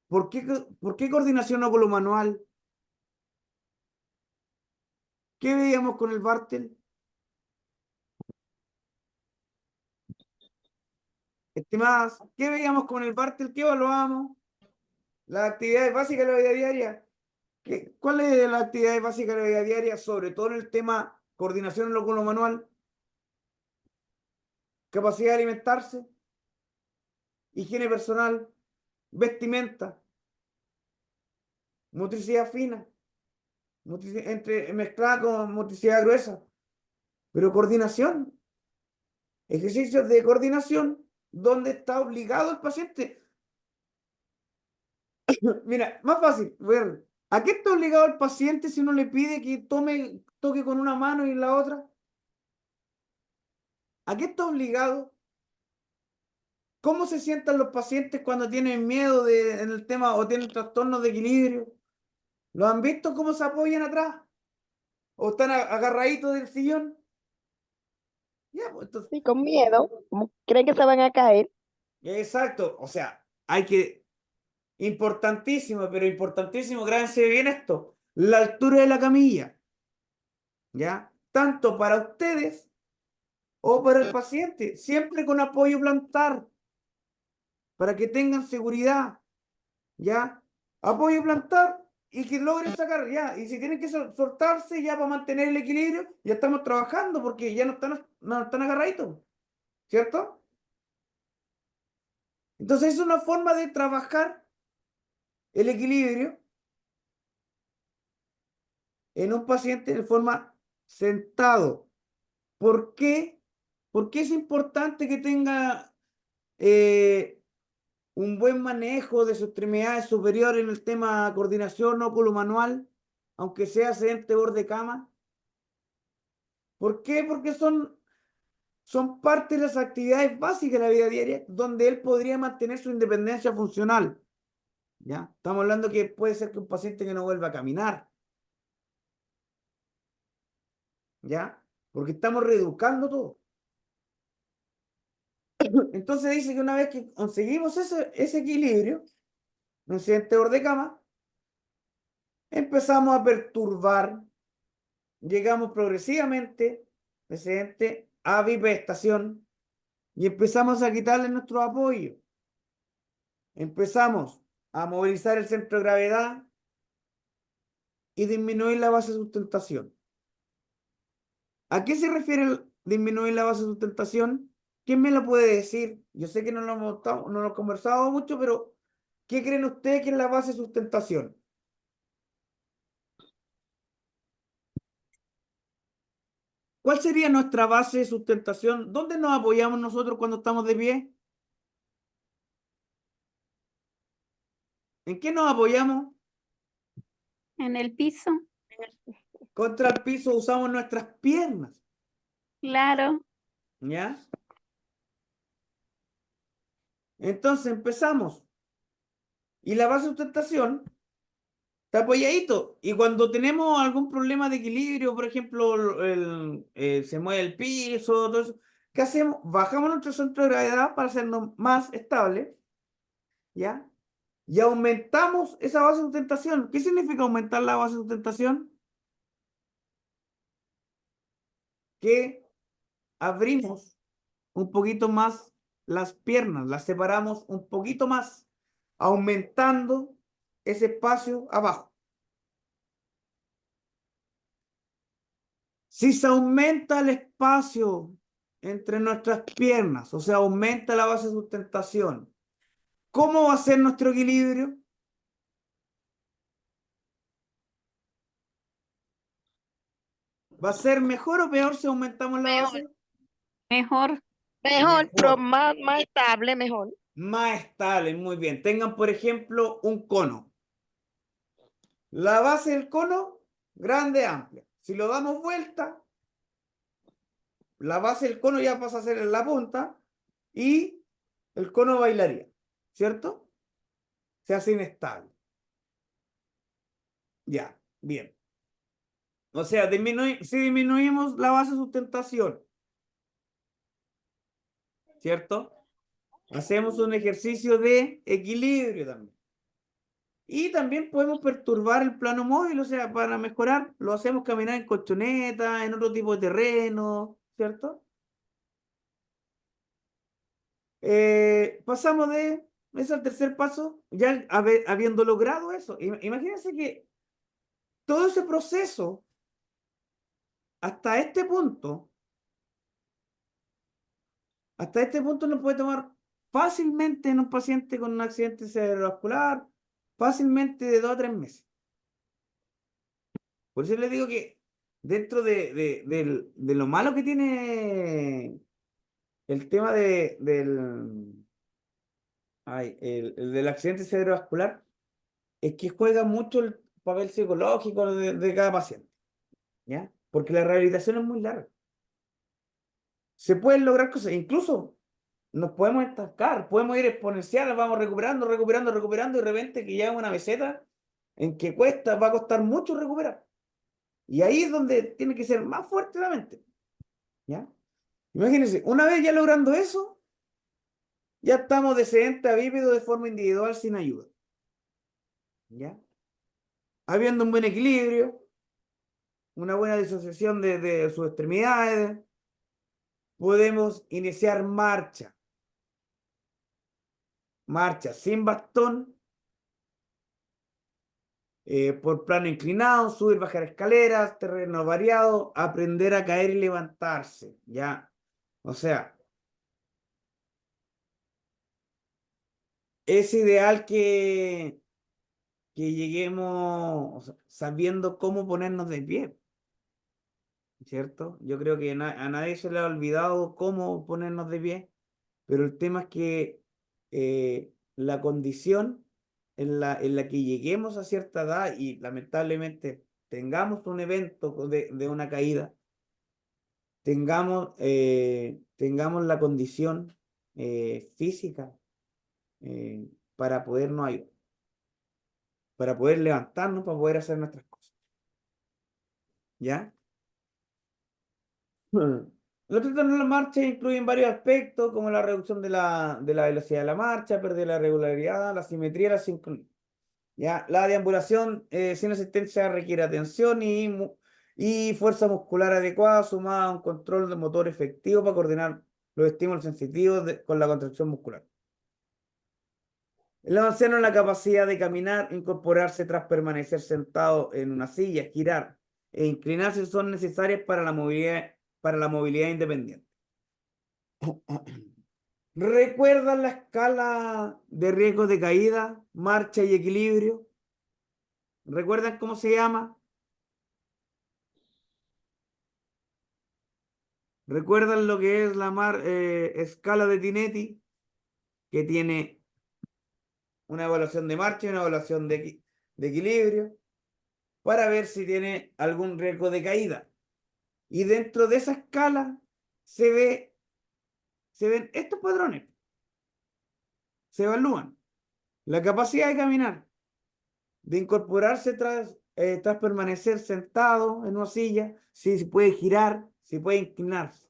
¿Por qué coordinación oculomanual? ¿Qué veíamos con el Bartel? Estimadas, ¿qué veíamos con el Bartel? ¿Qué evaluábamos? Las actividades básicas de la vida diaria. ¿Cuál es la actividad básica de la vida diaria? Sobre todo en el tema coordinación oculomanual, capacidad de alimentarse, higiene personal, vestimenta, motricidad fina, mezclada con motricidad gruesa, pero coordinación, ejercicios de coordinación donde está obligado el paciente. Mira, más fácil, ver, ¿a qué está obligado el paciente si uno le pide que toque con una mano y la otra? ¿A qué está obligado? ¿Cómo se sientan los pacientes cuando tienen miedo en el tema o tienen trastornos de equilibrio? ¿Lo han visto cómo se apoyan atrás? ¿O están agarraditos del sillón? Ya, pues, entonces, Sí, con miedo, como creen que se van a caer. exacto. O sea, importantísimo, pero importantísimo, grábense bien esto, la altura de la camilla, ¿ya? Tanto para ustedes o para el paciente, siempre con apoyo plantar, para que tengan seguridad. ¿Ya? Apoyo plantar y que logren sacar, ya. Y si tienen que soltarse ya para mantener el equilibrio, ya estamos trabajando porque ya no están agarraditos, ¿cierto? Entonces es una forma de trabajar el equilibrio en un paciente de forma sentado. ¿Por qué? Porque es importante que tenga un buen manejo de sus extremidades superiores en el tema coordinación óculo-manual, aunque sea sedente borde cama. ¿Por qué? Porque son parte de las actividades básicas de la vida diaria donde él podría mantener su independencia funcional. ¿Ya? Estamos hablando que puede ser que un paciente que no vuelva a caminar. ¿Ya? Porque estamos reeducando todo. Entonces dice que una vez que conseguimos ese equilibrio, un accidente de cama, empezamos a perturbar, llegamos progresivamente, presidente, a bipedestación y empezamos a quitarle nuestro apoyo. Empezamos a movilizar el centro de gravedad y disminuir la base de sustentación. ¿A qué se refiere el disminuir la base de sustentación? ¿Quién me lo puede decir? Yo sé que no lo hemos conversado mucho, pero ¿qué creen ustedes que es la base de sustentación? ¿Cuál sería nuestra base de sustentación? ¿Dónde nos apoyamos nosotros cuando estamos de pie? ¿En qué nos apoyamos? En el piso. Contra el piso usamos nuestras piernas. Claro. ¿Ya? Entonces empezamos. Y la base de sustentación está apoyadito. Y cuando tenemos algún problema de equilibrio, por ejemplo, se mueve el piso, todo eso, ¿qué hacemos? Bajamos nuestro centro de gravedad para hacernos más estable, ¿ya? Y aumentamos esa base de sustentación. ¿Qué significa aumentar la base de sustentación? Que abrimos un poquito más las piernas, las separamos un poquito más, aumentando ese espacio abajo. Si se aumenta el espacio entre nuestras piernas, o sea, aumenta la base de sustentación, ¿cómo va a ser nuestro equilibrio? ¿Va a ser mejor o peor si aumentamos la base? Mejor. Mejor, pero Mejor, más estable, mejor. más estable, muy bien. Tengan, por ejemplo, un cono. La base del cono, grande, amplia. Si lo damos vuelta, la base del cono ya pasa a ser en la punta y el cono bailaría, ¿cierto? Se hace inestable. Ya, bien. O sea, si disminuimos la base de sustentación, ¿cierto? Hacemos un ejercicio de equilibrio también. Y también podemos perturbar el plano móvil, o sea, para mejorar, lo hacemos caminar en colchoneta, en otro tipo de terreno, ¿cierto? Pasamos de ese al tercer paso, ya habiendo logrado eso. Imagínense que todo ese proceso, hasta este punto nos puede tomar fácilmente en un paciente con un accidente cerebrovascular, fácilmente de 2 a 3 meses. Por eso les digo que dentro de lo malo que tiene el tema del accidente cerebrovascular, es que juega mucho el papel psicológico de cada paciente, ¿ya? Porque la rehabilitación es muy larga. Se pueden lograr cosas, incluso nos podemos estancar, podemos ir exponenciales, vamos recuperando, recuperando, recuperando, y de repente que llega una meseta en que va a costar mucho recuperar. Y ahí es donde tiene que ser más fuerte la mente, ¿ya? Imagínense, una vez ya logrando eso, ya estamos de sedente a bípedo de forma individual sin ayuda, ¿ya? Habiendo un buen equilibrio, una buena disociación de sus extremidades, podemos iniciar marcha sin bastón, por plano inclinado, subir, bajar escaleras, terreno variado, aprender a caer y levantarse, ¿ya? O sea, es ideal que lleguemos, o sea, sabiendo cómo ponernos de pie, ¿cierto? Yo creo que a nadie se le ha olvidado cómo ponernos de pie, pero el tema es que la condición en la que lleguemos a cierta edad y lamentablemente tengamos un evento de una caída, tengamos la condición física para podernos ayudar, para poder levantarnos, para poder hacer nuestras cosas. ¿Ya? Los trastornos de la marcha incluyen varios aspectos, como la reducción de la velocidad de la marcha, pérdida de la regularidad, la simetría y la sincronía. ¿Ya? La deambulación sin asistencia requiere atención y fuerza muscular adecuada, sumada a un control de motor efectivo para coordinar los estímulos sensitivos con la contracción muscular. El anciano en la capacidad de caminar, incorporarse tras permanecer sentado en una silla, girar e inclinarse son necesarias para la movilidad independiente. ¿Recuerdan la escala de riesgo de caída, marcha y equilibrio? ¿Recuerdan cómo se llama? ¿Recuerdan lo que es la escala de Tinetti? Que tiene una evaluación de marcha y una evaluación de equilibrio para ver si tiene algún riesgo de caída. Y dentro de esa escala se ve, se ven estos patrones, se evalúan. La capacidad de caminar, de incorporarse tras permanecer sentado en una silla, si se puede girar, si puede inclinarse,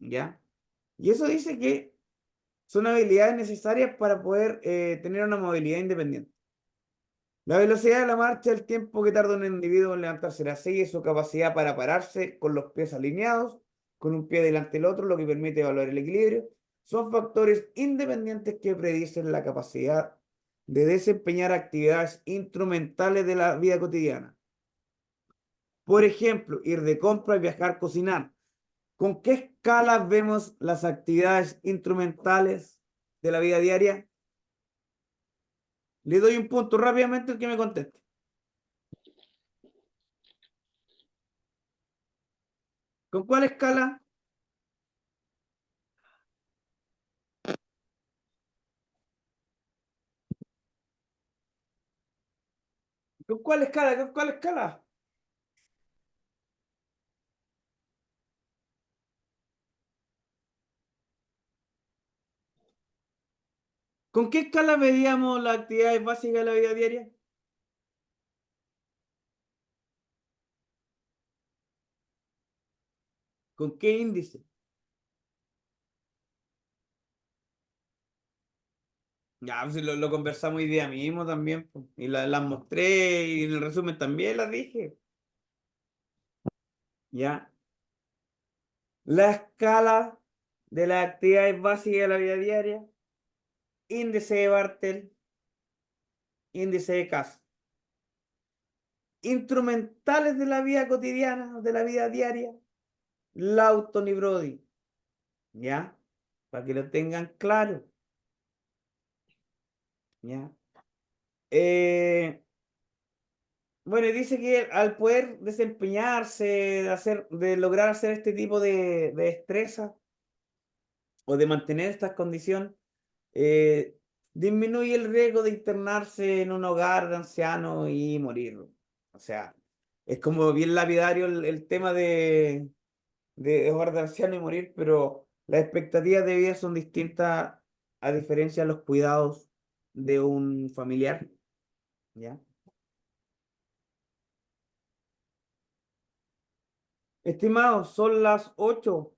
¿ya? Y eso dice que son habilidades necesarias para poder tener una movilidad independiente. La velocidad de la marcha, el tiempo que tarda un individuo en levantarse de la silla y su capacidad para pararse con los pies alineados, con un pie delante del otro, lo que permite evaluar el equilibrio, son factores independientes que predicen la capacidad de desempeñar actividades instrumentales de la vida cotidiana. Por ejemplo, ir de compras, viajar, cocinar. ¿Con qué escala vemos las actividades instrumentales de la vida diaria? Le doy un punto rápidamente al que me conteste. ¿Con cuál escala? ¿Con cuál escala? ¿Con cuál escala? ¿Con qué escala medíamos las actividades básicas de la vida diaria? ¿Con qué índice? Ya, pues, lo conversamos hoy día mismo también, pues, y las mostré y en el resumen también las dije. Ya. La escala de las actividades básicas de la vida diaria, índice de Bartel, índice de Casa. Instrumentales de la vida cotidiana, de la vida diaria, Lawton y Brody. ¿Ya? Para que lo tengan claro. ¿Ya? Bueno, y dice que al poder desempeñarse, de lograr hacer este tipo de destreza o de mantener estas condiciones, eh, disminuye el riesgo de internarse en un hogar de ancianos y morir. O sea, es como bien lapidario el tema de hogar de ancianos y morir, pero las expectativas de vida son distintas a diferencia de los cuidados de un familiar. ¿Ya? Estimados, son las 8.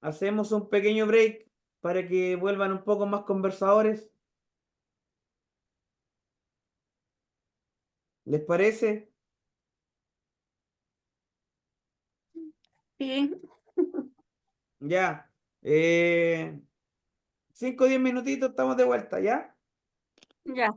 Hacemos un pequeño break para que vuelvan un poco más conversadores. ¿Les parece? Sí, Ya. 5 o 10 minutitos, estamos de vuelta, ¿ya? ya.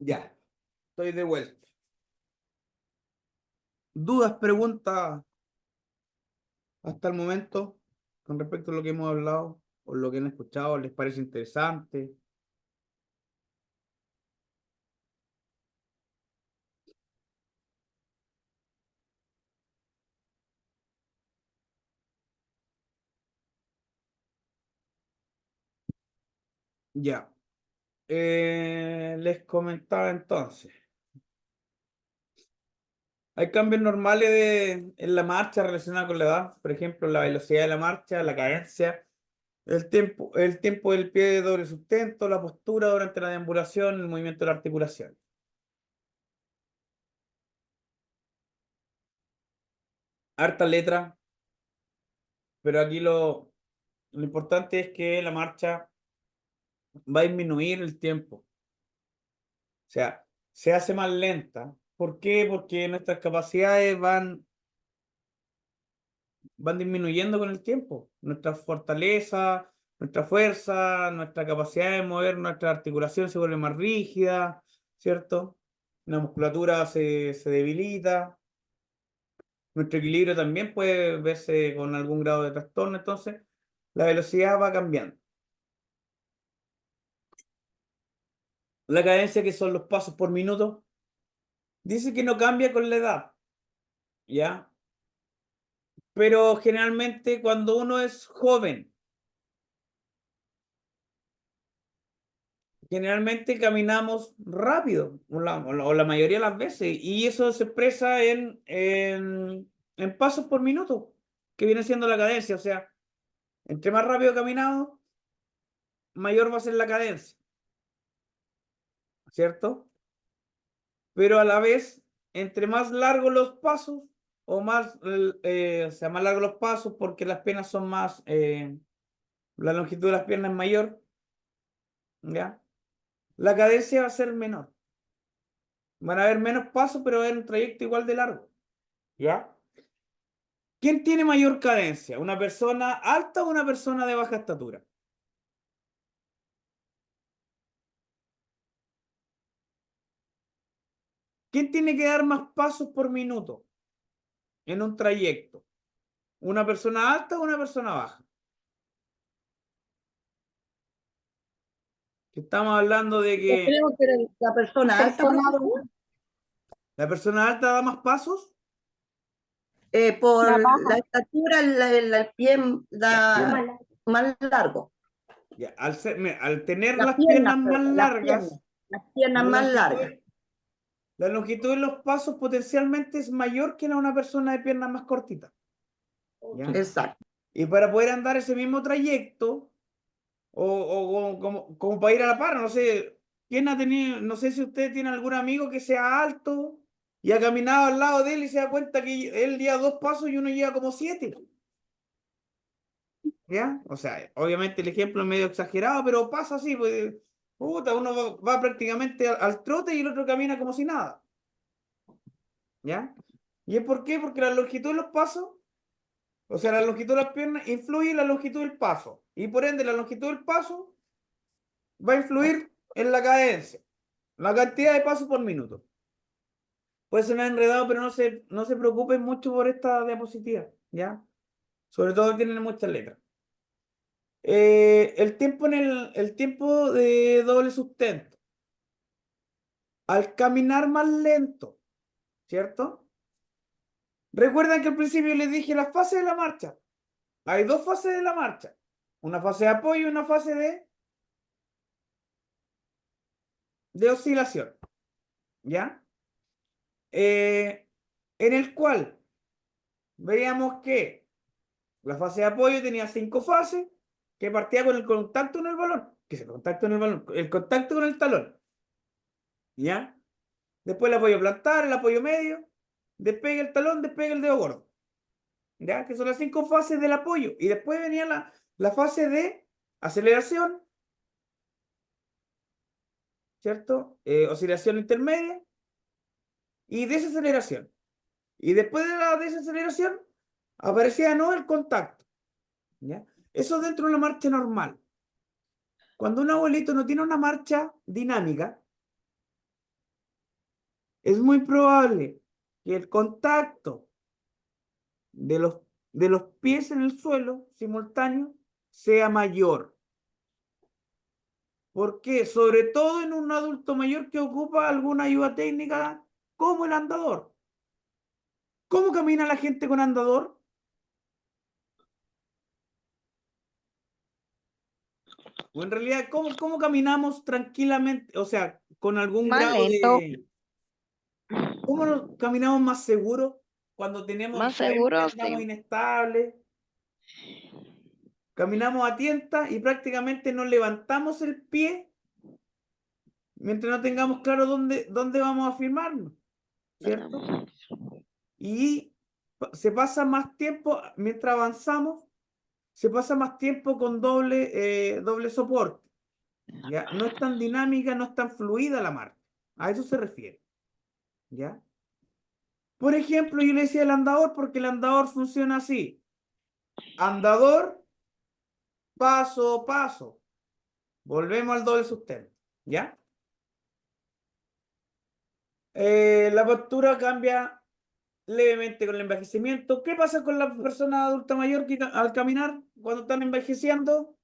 Ya, estoy de vuelta. ¿Dudas, preguntas hasta el momento con respecto a lo que hemos hablado o lo que han escuchado? ¿Les parece interesante? Ya. Les comentaba entonces. Hay cambios normales en la marcha relacionados con la edad. Por ejemplo, la velocidad de la marcha, la cadencia, el tiempo del pie de doble sustento, la postura durante la deambulación, el movimiento de la articulación. Harta letra, pero aquí lo importante es que la marcha va a disminuir el tiempo. O sea, se hace más lenta. ¿Por qué? Porque nuestras capacidades van disminuyendo con el tiempo. Nuestra fortaleza, nuestra fuerza, nuestra capacidad de mover nuestra articulación se vuelve más rígida, ¿cierto? La musculatura se debilita. Nuestro equilibrio también puede verse con algún grado de trastorno, entonces la velocidad va cambiando. La cadencia, que son los pasos por minuto, dice que no cambia con la edad, ¿ya? Pero generalmente cuando uno es joven, generalmente caminamos rápido, o la mayoría de las veces, y eso se expresa en pasos por minuto, que viene siendo la cadencia. O sea, entre más rápido caminamos, mayor va a ser la cadencia, ¿cierto? Pero a la vez, entre más largos los pasos, o sea, más largos los pasos porque las piernas son más, la longitud de las piernas es mayor, ¿ya? La cadencia va a ser menor. Van a haber menos pasos, pero va a haber un trayecto igual de largo, ¿ya? ¿Quién tiene mayor cadencia? ¿Una persona alta o una persona de baja estatura? ¿Quién tiene que dar más pasos por minuto en un trayecto? ¿Una persona alta o una persona baja? Que estamos hablando de Yo que creo que la persona alta, profesor, la persona alta da más pasos. por La baja. la estatura, el pie más largo. Ya, al tener Las las piernas más perdón, largas, las piernas la más longitud, largas. la longitud de los pasos potencialmente es mayor que la de una persona de piernas más cortitas, ¿ya? Exacto. Y para poder andar ese mismo trayecto, como para ir a la par, no sé, ¿quién ha tenido, no sé si usted tiene algún amigo que sea alto y ha caminado al lado de él y se da cuenta que él lleva 2 pasos y uno lleva como 7? ¿Ya? O sea, obviamente el ejemplo es medio exagerado, pero pasa así, pues, puta, uno va prácticamente al trote y el otro camina como si nada, ¿ya? ¿Y es por qué? Porque la longitud de los pasos, o sea, la longitud de las piernas influye en la longitud del paso, y por ende la longitud del paso va a influir en la cadencia, la cantidad de pasos por minuto. Puede sonar enredado, pero no se preocupen mucho por esta diapositiva, ¿ya? Sobre todo tienen muchas letras. El tiempo de doble sustento. Al caminar más lento, ¿cierto? Recuerdan que al principio les dije las fases de la marcha. Hay 2 fases de la marcha. Una fase de apoyo y una fase de oscilación, ¿ya? En el cual veíamos que la fase de apoyo tenía 5 fases, que partía con el contacto en el balón, que es el contacto en el balón, el contacto con el talón, ¿ya? Después el apoyo plantar, el apoyo medio, despegue el talón, despegue el dedo gordo, ¿ya? Que son las 5 fases del apoyo. Y después venía la fase de aceleración, ¿cierto? Oscilación intermedia y desaceleración. Y después de la desaceleración aparecía no el contacto, ¿ya? Eso dentro de una marcha normal. Cuando un abuelito no tiene una marcha dinámica, es muy probable que el contacto de los pies en el suelo simultáneo sea mayor. ¿Por qué? Sobre todo en un adulto mayor que ocupa alguna ayuda técnica como el andador. ¿Cómo camina la gente con andador? O en realidad, ¿cómo caminamos tranquilamente? O sea, con algún Más grado lento, de... ¿Cómo caminamos más seguros cuando más sabemos que seguro, andamos sí. inestables? Caminamos a tientas y prácticamente no levantamos el pie mientras no tengamos claro dónde vamos a firmarnos, ¿cierto? Y se pasa más tiempo, mientras avanzamos, se pasa más tiempo con doble soporte. ¿Ya? No es tan dinámica, no es tan fluida la marcha. A eso se refiere. ¿Ya? Por ejemplo, yo le decía el andador porque el andador funciona así. Andador, paso, paso. Volvemos al doble sustento. ¿Ya? La postura cambia levemente con el envejecimiento. ¿Qué pasa con las personas adultas mayores que al caminar cuando están envejeciendo?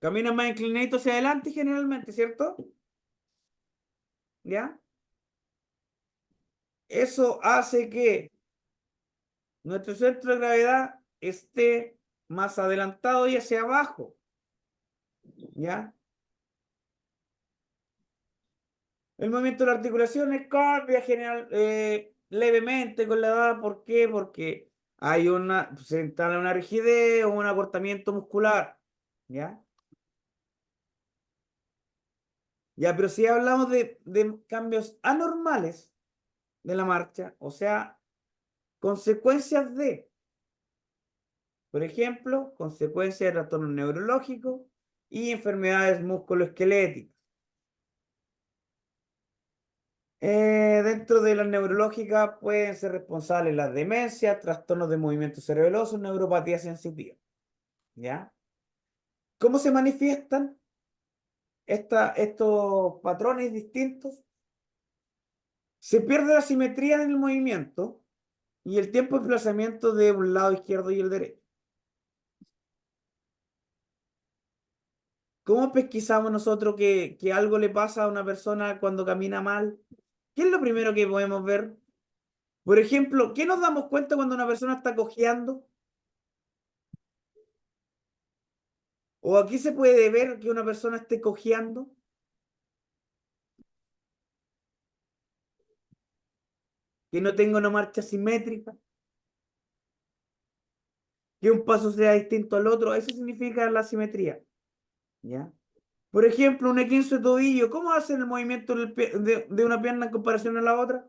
Caminan más inclinaditos hacia adelante generalmente, ¿cierto? ¿Ya? Eso hace que nuestro centro de gravedad esté más adelantado y hacia abajo. ¿Ya? El movimiento de las articulaciones cambia levemente con la edad. ¿Por qué? Porque se instala una rigidez o un acortamiento muscular. ¿Ya? Ya, pero si hablamos de cambios anormales de la marcha, o sea, consecuencias por ejemplo, consecuencias de trastornos neurológicos y enfermedades musculoesqueléticas. Dentro de las neurológicas pueden ser responsables las demencias, trastornos de movimiento cerebeloso, neuropatía sensitiva. ¿Ya? ¿Cómo se manifiestan estos patrones distintos? Se pierde la simetría en el movimiento y el tiempo de desplazamiento de un lado izquierdo y el derecho. ¿Cómo pesquisamos nosotros que algo le pasa a una persona cuando camina mal? ¿Qué es lo primero que podemos ver? Por ejemplo, ¿qué nos damos cuenta cuando una persona está cojeando? ¿O aquí se puede ver que una persona esté cojeando? Que no tenga una marcha simétrica, que un paso sea distinto al otro. Eso significa la simetría. ¿Ya? Por ejemplo, un esguince de tobillo, ¿cómo hace el movimiento de una pierna en comparación a la otra?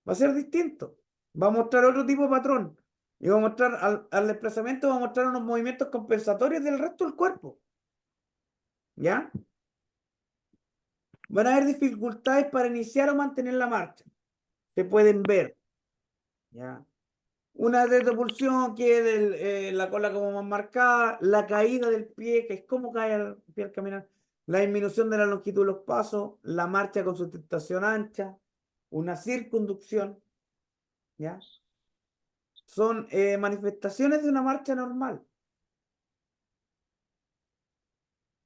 Va a ser distinto. Va a mostrar otro tipo de patrón. Y va a mostrar al desplazamiento, va a mostrar unos movimientos compensatorios del resto del cuerpo. ¿Ya? Van a haber dificultades para iniciar o mantener la marcha. Se pueden ver. ¿Ya? Una retropulsión que es la cola como más marcada, la caída del pie, que es como cae el pie al caminar, la disminución de la longitud de los pasos, la marcha con sustentación ancha, una circunducción, ¿ya? Son manifestaciones de una marcha normal.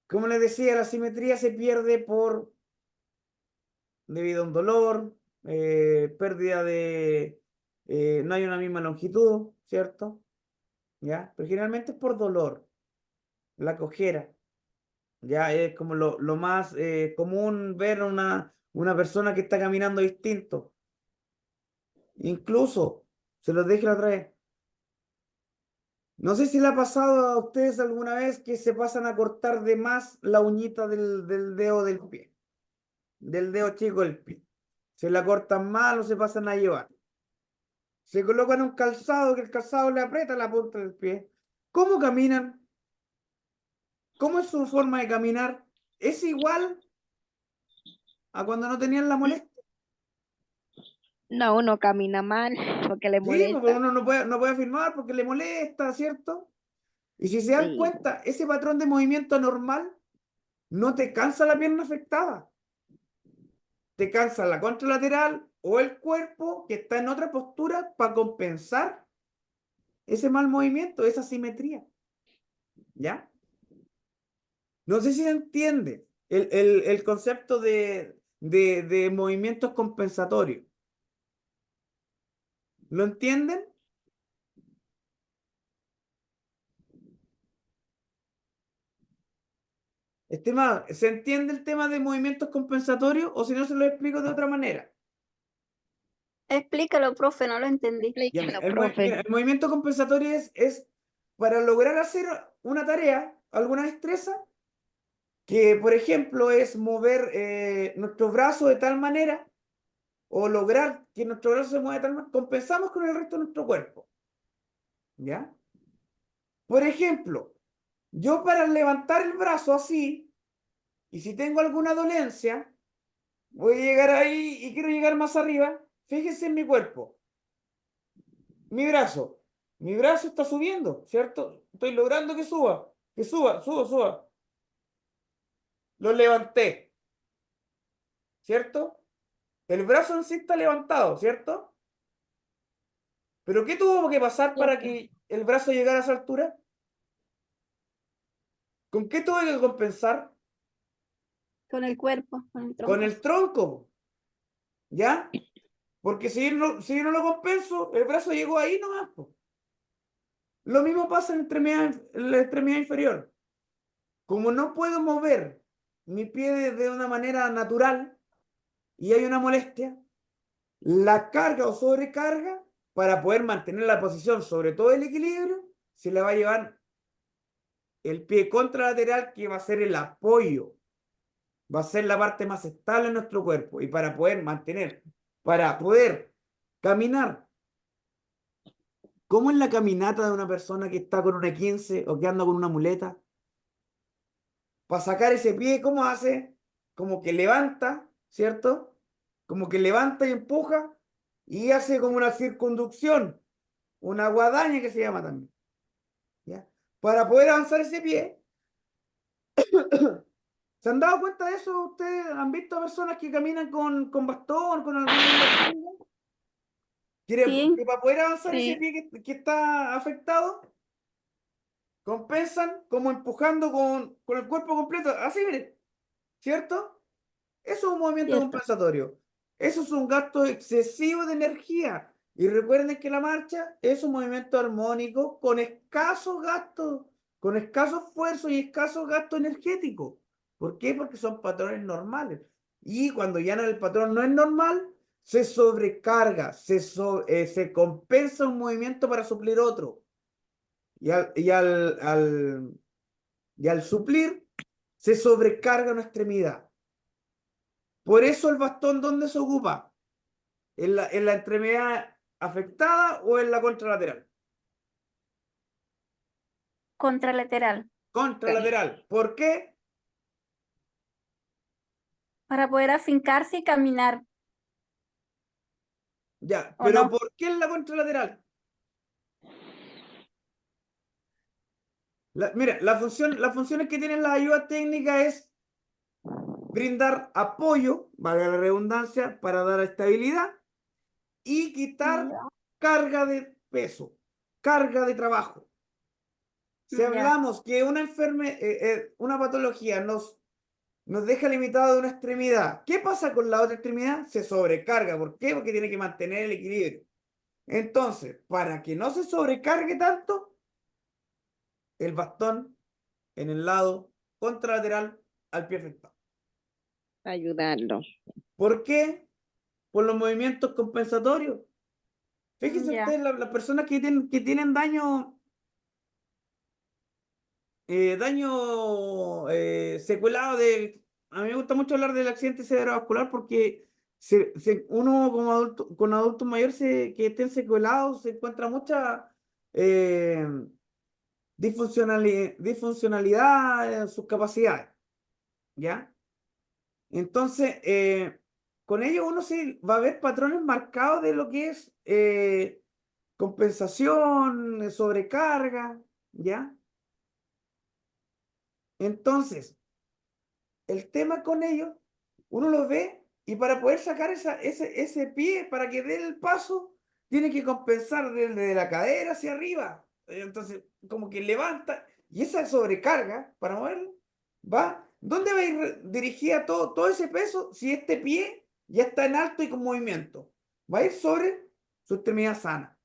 Como les decía, la simetría se pierde debido a un dolor, pérdida no hay una misma longitud, ¿cierto? ¿Ya? Pero generalmente es por dolor, la cojera. Ya es como lo más común ver una persona que está caminando distinto. Incluso, se los dije la otra vez, no sé si le ha pasado a ustedes alguna vez que se pasan a cortar de más la uñita del dedo del pie, del dedo chico del pie. Se la cortan mal o se pasan a llevar. Se colocan un calzado que el calzado le aprieta la punta del pie. ¿Cómo caminan? ¿Cómo es su forma de caminar? ¿Es igual a cuando no tenían la molestia? No, uno camina mal porque le Sí, porque molesta. uno no puede afirmar porque le molesta, ¿cierto? Y si se dan Sí, cuenta, ese patrón de movimiento anormal no te cansa la pierna afectada. te cansa la contralateral o el cuerpo que está en otra postura para compensar ese mal movimiento, esa simetría. ¿Ya? No sé si se entiende el concepto de movimientos compensatorios. ¿Lo entienden? Estimado, ¿se entiende el tema de movimientos compensatorios o si no se lo explico de otra manera? Explícalo, profe, no lo entendí. Ya, mira, Explíquelo, profe. mira, el movimiento compensatorio es para lograr hacer una tarea, alguna destreza, que por ejemplo es mover nuestro brazo de tal manera o lograr que nuestro brazo se mueva de tal manera, compensamos con el resto de nuestro cuerpo. ¿Ya? Por ejemplo, yo para levantar el brazo así, y si tengo alguna dolencia, voy a llegar ahí y quiero llegar más arriba, fíjense en mi cuerpo. Mi brazo. Mi brazo está subiendo, ¿cierto? Estoy logrando que suba. Que suba, suba. Lo levanté, ¿cierto? El brazo en sí está levantado, ¿cierto? Pero ¿qué tuvo que pasar para que el brazo llegara a esa altura? ¿Con qué tuve que compensar? Con el cuerpo, con el Con tronco. el tronco, ¿ya? Porque si yo no lo compenso, el brazo llegó ahí nomás, po. Lo mismo pasa en la extremidad inferior. Como no puedo mover mi pie de una manera natural y hay una molestia, la carga o sobrecarga para poder mantener la posición, sobre todo el equilibrio, se le va a llevar el pie contralateral, que va a ser el apoyo, va a ser la parte más estable de nuestro cuerpo. Y para poder caminar, ¿cómo es la caminata de una persona que está con una 15 o que anda con una muleta? Para sacar ese pie, ¿cómo hace? Como que levanta, ¿cierto? Como que levanta y empuja y hace como una circunducción, una guadaña que se llama también, ¿ya? Para poder avanzar ese pie. ¿Se han dado cuenta de eso? ¿Ustedes han visto a personas que caminan con bastón, con alguna ayuda? Sí, Que para poder avanzar ese Sí, pie que está afectado, compensan como empujando con el cuerpo completo. Así, mire, ¿cierto? Eso es un movimiento cierto. compensatorio. Eso es un gasto excesivo de energía. Y recuerden que la marcha es un movimiento armónico con escaso gasto, con escaso esfuerzo y escaso gasto energético. ¿Por qué? Porque son patrones normales. Y cuando ya el patrón no es normal, se sobrecarga, se compensa un movimiento para suplir otro. Y al suplir, se sobrecarga una extremidad. Por eso el bastón, ¿dónde se ocupa? ¿En la extremidad afectada o en la contralateral? Contralateral. Contralateral. ¿Por qué? Para poder afincarse y caminar, Ya, ¿o pero no? ¿por qué en la contralateral? Mira, las funciones que tienen las ayudas técnicas es brindar apoyo, valga la redundancia, para dar estabilidad y quitar Ya. carga de peso, carga de trabajo. Si Ya. hablamos que una patología nos deja limitado de una extremidad, ¿qué pasa con la otra extremidad? Se sobrecarga. ¿Por qué? Porque tiene que mantener el equilibrio. Entonces, para que no se sobrecargue tanto, el bastón en el lado contralateral al pie afectado. Ayudarlo. ¿Por qué? Por los movimientos compensatorios. Fíjense Ya. ustedes, las personas que tienen daño secuelado A mí me gusta mucho hablar del accidente cerebrovascular porque uno como adulto, con adultos mayores que estén secuelados se encuentra mucha eh, disfuncionalidad en sus capacidades, ¿ya? Entonces, con ello uno sí va a ver patrones marcados de lo que es compensación, sobrecarga, ¿ya? Entonces, el tema con ellos, uno lo ve Y para poder sacar ese pie, para que dé el paso, tiene que compensar desde la cadera hacia arriba. Entonces, como que levanta, y esa sobrecarga para moverlo, va. ¿Dónde va a ir dirigida todo ese peso si este pie ya está en alto y con movimiento? Va a ir sobre su extremidad sana.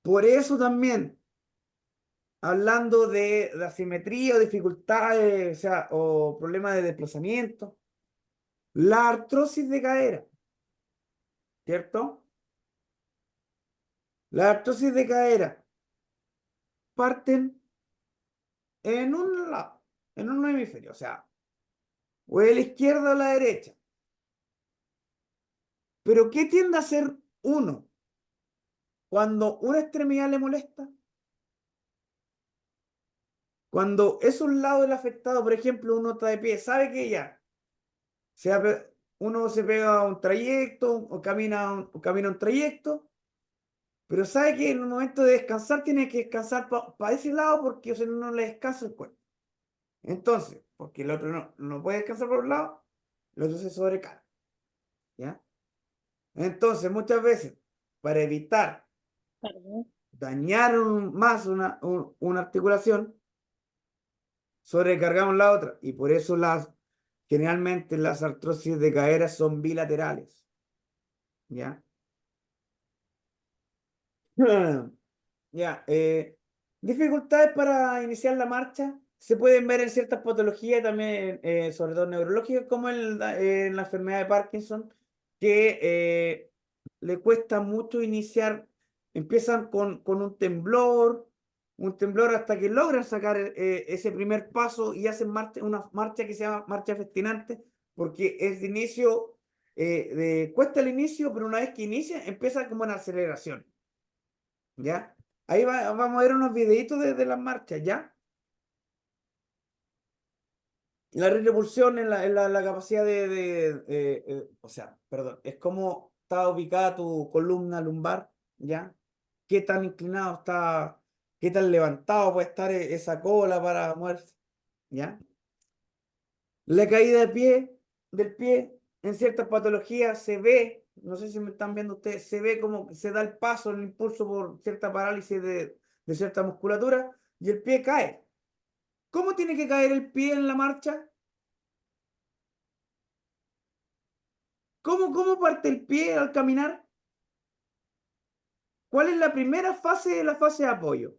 Por eso también, hablando de asimetría o dificultades, o sea, o problemas de desplazamiento, la artrosis de cadera, ¿cierto? La artrosis de cadera parten en un lado, en un hemisferio, o sea, o de la izquierda o la derecha. Pero ¿qué tiende a hacer uno cuando una extremidad le molesta? Cuando es un lado el afectado, por ejemplo, uno está de pie, sabe que ya, uno se pega a un trayecto o camina un trayecto, pero sabe que en el momento de descansar tiene que descansar para ese lado porque o sea, no le descansa el cuerpo. Entonces, porque el otro no puede descansar por un lado, el otro se sobrecarga. ¿Ya? Entonces, muchas veces, para evitar dañar más una articulación, sobrecargamos la otra. Y por eso generalmente las artrosis de cadera son bilaterales. ¿Ya? Ya, dificultades para iniciar la marcha se pueden ver en ciertas patologías también, sobre todo neurológicas, como en la enfermedad de Parkinson, que le cuesta mucho iniciar, empiezan con un temblor hasta que logran sacar ese primer paso y hacen una marcha que se llama marcha festinante, porque es de inicio, cuesta el inicio, pero una vez que inicia, empieza como en aceleración. ¿Ya? Ahí vamos a ver unos videitos de las marchas, ¿ya? La repulsión en la capacidad o sea, perdón, es como está ubicada tu columna lumbar, ¿ya? ¿Qué tan inclinado está, qué tan levantado puede estar esa cola para moverse, ¿ya? La caída del pie, en ciertas patologías se ve, no sé si me están viendo ustedes, se ve como que se da el paso, el impulso por cierta parálisis de cierta musculatura y el pie cae. ¿Cómo tiene que caer el pie en la marcha? ¿Cómo parte el pie al caminar? ¿Cuál es la primera fase de la fase de apoyo?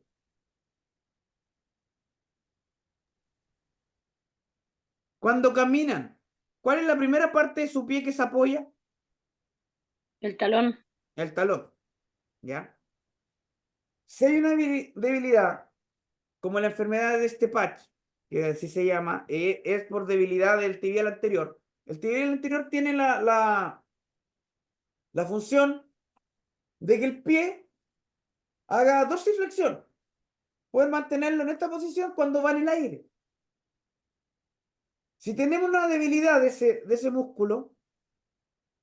Cuando caminan, ¿cuál es la primera parte de su pie que se apoya? El talón. El talón, ¿ya? Si hay una debilidad, como la enfermedad de este patch, que así se llama, es por debilidad del tibial anterior. El tibial anterior tiene la función de que el pie haga dorsiflexión, poder mantenerlo en esta posición cuando va en el aire. Si tenemos una debilidad de ese músculo,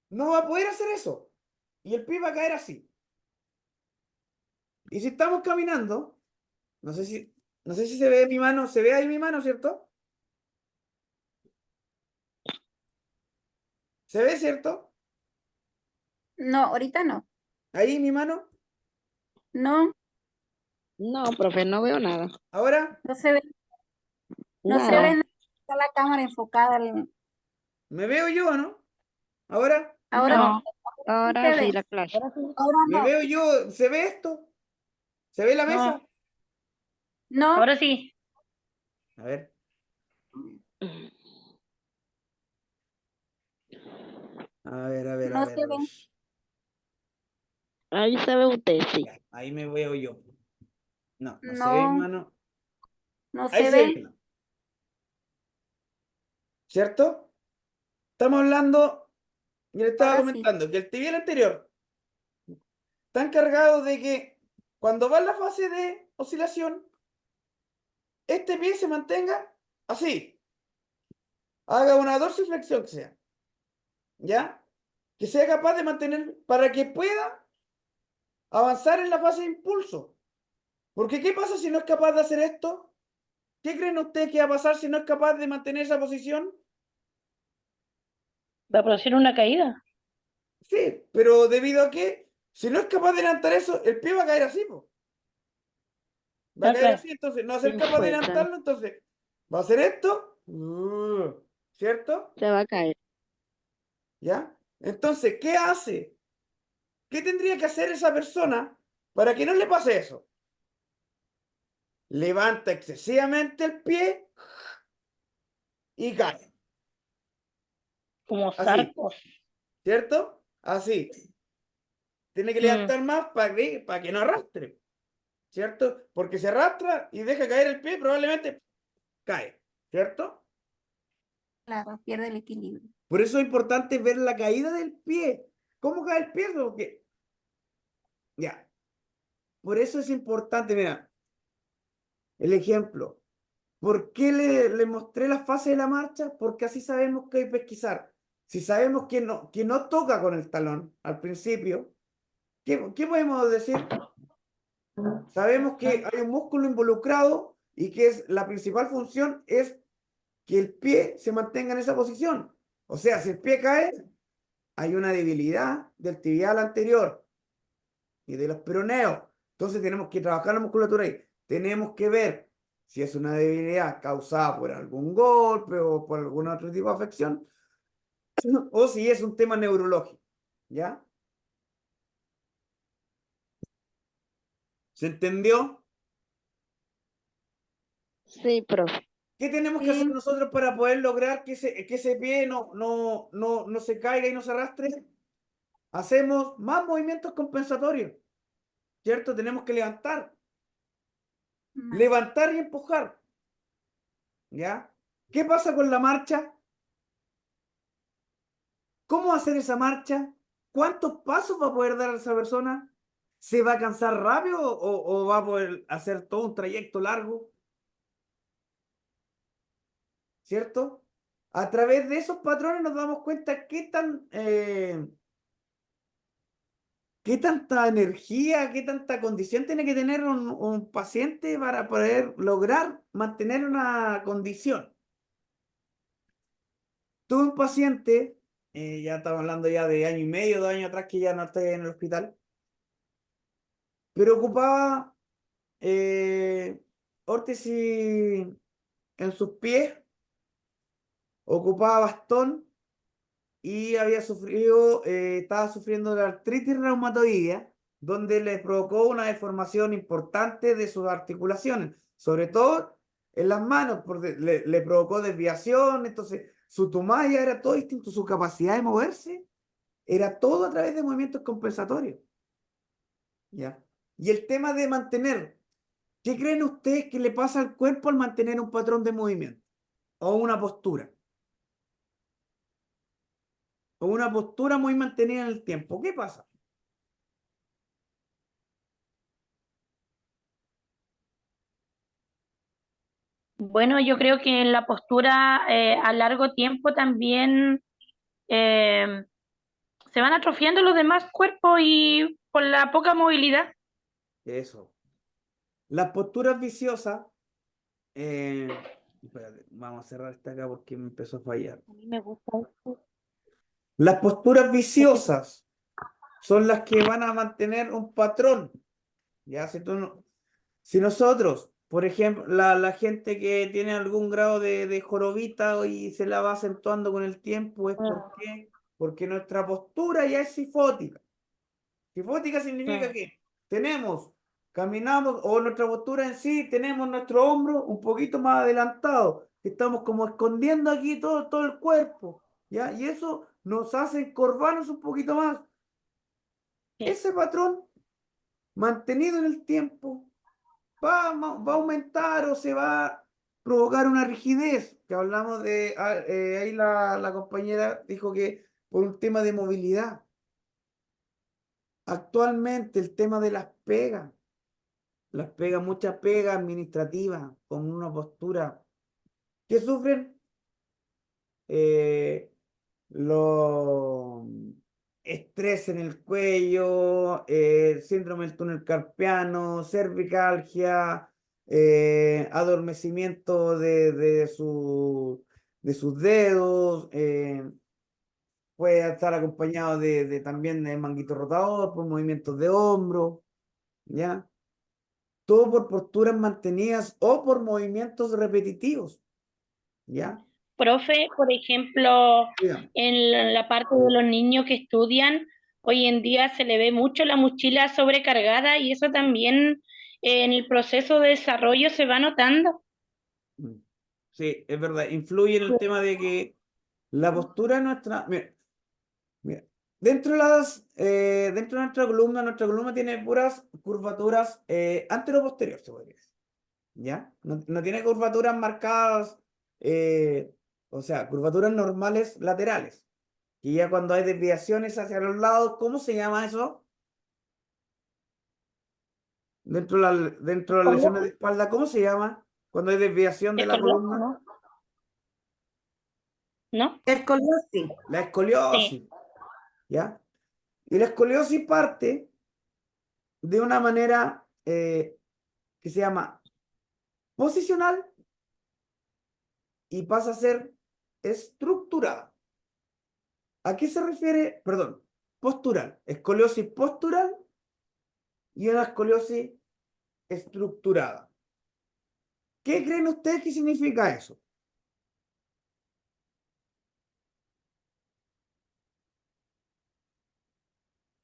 no va a poder hacer eso. Y el pie va a caer así. Y si estamos caminando, no sé si se ve mi mano, se ve ahí mi mano, ¿cierto? ¿Se ve, cierto? No, ahorita no. Ahí mi mano. No, No, profe, no veo nada. Ahora no se ve, no se Nada. ve, está la cámara enfocada. me veo yo, ¿no? Ahora Ahora No, sí ahora se sí ve. la clase. Ahora me no. veo yo. ¿Se ve esto? ¿Se ve la mesa? No, Ahora sí. A ver. A ver, a ver, a no ver, se a ver. ve. Ahí se ve usted, sí. Ya, ahí me veo yo. No se ve mi No, mano. no Ahí se se ve. ve. ¿Cierto? Estamos hablando, y le estaba Ahora sí. comentando que el tibial anterior está encargado de que cuando va en la fase de oscilación, este pie se mantenga así. Haga una dorsiflexión que sea. ¿Ya? Que sea capaz de mantener para que pueda avanzar en la fase de impulso. Porque ¿qué pasa si no es capaz de hacer esto? ¿Qué creen ustedes que va a pasar si no es capaz de mantener esa posición? Va a producir una caída. Sí, pero debido a que si no es capaz de adelantar eso, el pie va a caer así, po. Va a Ah, caer claro. así, entonces no va a ser Sí, capaz de pues, claro. adelantarlo, entonces va a hacer esto, ¿cierto? Se va a caer. ¿Ya? Entonces, ¿qué hace? ¿Qué tendría que hacer esa persona para que no le pase eso? Levanta excesivamente el pie y cae. Como Así, sarcos. ¿cierto? Así. Tiene que Mm, levantar más para que no arrastre, ¿cierto? Porque si arrastra y deja caer el pie, probablemente cae, ¿cierto? Claro, pierde el equilibrio. Por eso es importante ver la caída del pie. ¿Cómo cae el pie? Porque, ya, por eso es importante, mira, el ejemplo. ¿Por qué le mostré la fase de la marcha? Porque así sabemos que hay que pesquisar. Si sabemos que no toca con el talón al principio, ¿qué podemos decir? Sabemos que hay un músculo involucrado y que es la principal función es que el pie se mantenga en esa posición. O sea, si el pie cae, hay una debilidad del tibial anterior y de los peroneos. Entonces tenemos que trabajar la musculatura ahí. Tenemos que ver si es una debilidad causada por algún golpe o por algún otro tipo de afección, o si es un tema neurológico. ¿Ya? ¿Se entendió? Sí, profe. ¿Qué tenemos que hacer Sí, nosotros para poder lograr que ese pie no se caiga y no se arrastre? Hacemos más movimientos compensatorios, ¿cierto? Tenemos que más. levantar y empujar, ¿ya? ¿Qué pasa con la marcha? ¿Cómo hacer esa marcha? ¿Cuántos pasos va a poder dar esa persona? ¿Se va a cansar rápido o va a poder hacer todo un trayecto largo? ¿Cierto? A través de esos patrones nos damos cuenta qué tanta energía, qué tanta condición tiene que tener un paciente para poder lograr mantener una condición. Tuve un paciente, ya estamos hablando ya de año y medio, 2 años atrás que ya no estoy en el hospital, pero ocupaba órtesis en sus pies, ocupaba bastón y estaba sufriendo de artritis reumatoidea, donde le provocó una deformación importante de sus articulaciones, sobre todo en las manos, porque le provocó desviación, entonces su tumalla era todo distinto, su capacidad de moverse era todo a través de movimientos compensatorios, ¿ya? Y el tema de mantener, ¿qué creen ustedes que le pasa al cuerpo al mantener un patrón de movimiento? O una postura. O una postura muy mantenida en el tiempo. ¿Qué pasa? Bueno, yo creo que en la postura a largo tiempo también eh, se van atrofiando los demás cuerpos y por la poca movilidad. Eso. Las posturas viciosas. Espérate, vamos a cerrar esta acá porque me empezó a fallar. A mí me gusta esto. Las posturas Porque viciosas son las que van a mantener un patrón. Ya, si nosotros, por ejemplo, la gente que tiene algún grado de jorobita y se la va acentuando con el tiempo, ¿es por qué? Porque nuestra postura ya es sifótica. Sifótica significa que caminamos, o nuestra postura en sí, tenemos nuestro hombro un poquito más adelantado, que estamos como escondiendo aquí todo el cuerpo, ¿ya? Y eso nos hace encorvarnos un poquito más. Sí. Ese patrón, mantenido en el tiempo, va a aumentar o se va a provocar una rigidez, que hablamos ahí la compañera dijo que por un tema de movilidad. Actualmente el tema de mucha pega administrativa con una postura que sufren eh, los estrés en el cuello, síndrome del túnel carpiano, cervicalgia, adormecimiento de sus dedos, puede estar acompañado de también de manguito rotador, por movimientos de hombro, ¿ya? Todo por posturas mantenidas o por movimientos repetitivos, ¿ya? Profe, por ejemplo, Dígame. en la parte de los niños que estudian, hoy en día se le ve mucho la mochila sobrecargada y eso también en el proceso de desarrollo se va notando. Sí, es verdad, influye en el tema de que la postura nuestra, mira, dentro de nuestra columna tiene puras curvaturas antero-posterior, se podría decir, ¿ya? No tiene curvaturas marcadas, o sea, curvaturas normales laterales. Y ya cuando hay desviaciones hacia los lados, ¿cómo se llama eso? Dentro de las lesiones de espalda, ¿cómo se llama? Cuando hay desviación de la Escoliosis, columna. ¿no? ¿No? Escoliosis. La escoliosis, Sí. ¿ya? Y la escoliosis parte de una manera que se llama posicional y pasa a ser estructurada. ¿A qué se refiere? Perdón, postural. Escoliosis postural y una escoliosis estructurada. ¿Qué creen ustedes que significa eso?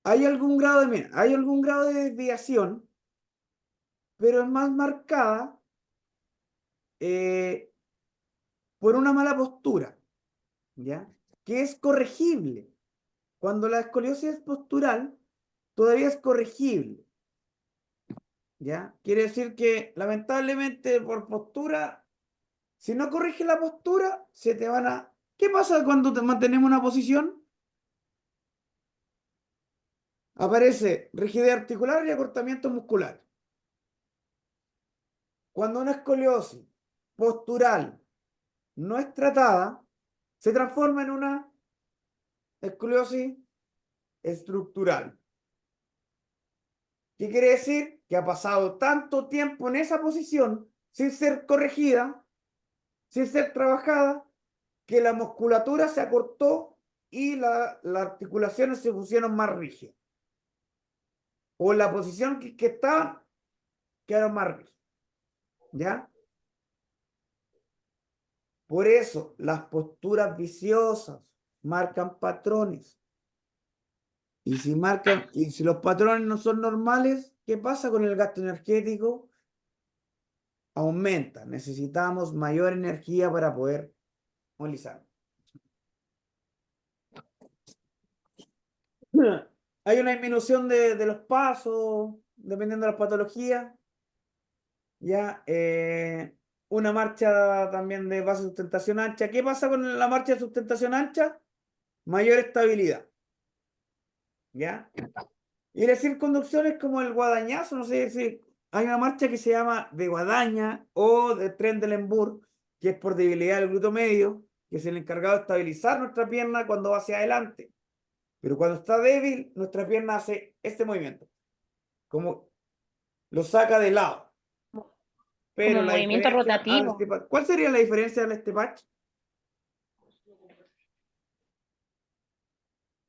Hay algún grado hay algún grado de desviación, pero es más marcada por una mala postura, ¿ya? Que es corregible. Cuando la escoliosis es postural, todavía es corregible, ¿ya? Quiere decir que lamentablemente por postura, si no corriges la postura, se te van a... ¿Qué pasa cuando te mantenemos una posición? Aparece rigidez articular y acortamiento muscular. Cuando una escoliosis postural no es tratada, se transforma en una escoliosis estructural. ¿Qué quiere decir? Que ha pasado tanto tiempo en esa posición sin ser corregida, sin ser trabajada, que la musculatura se acortó y las articulaciones se pusieron más rígidas. O la posición que estaban quedaron más rígidas. ¿Ya? Por eso las posturas viciosas marcan patrones. Y si los patrones no son normales, ¿qué pasa con el gasto energético? Aumenta. Necesitamos mayor energía para poder movilizar. Hay una disminución de los pasos, dependiendo de las patologías. Ya, una marcha también de base de sustentación ancha. ¿Qué pasa con la marcha de sustentación ancha? Mayor estabilidad. ¿Ya? Y las circunducciones como el guadañazo, no sé si hay una marcha que se llama de guadaña o de Trendelenburg, que es por debilidad del glúteo medio, que es el encargado de estabilizar nuestra pierna cuando va hacia adelante. Pero cuando está débil, nuestra pierna hace este movimiento, como lo saca de lado. Pero Como la movimiento diferencia rotativo. ¿cuál sería la diferencia al stepach?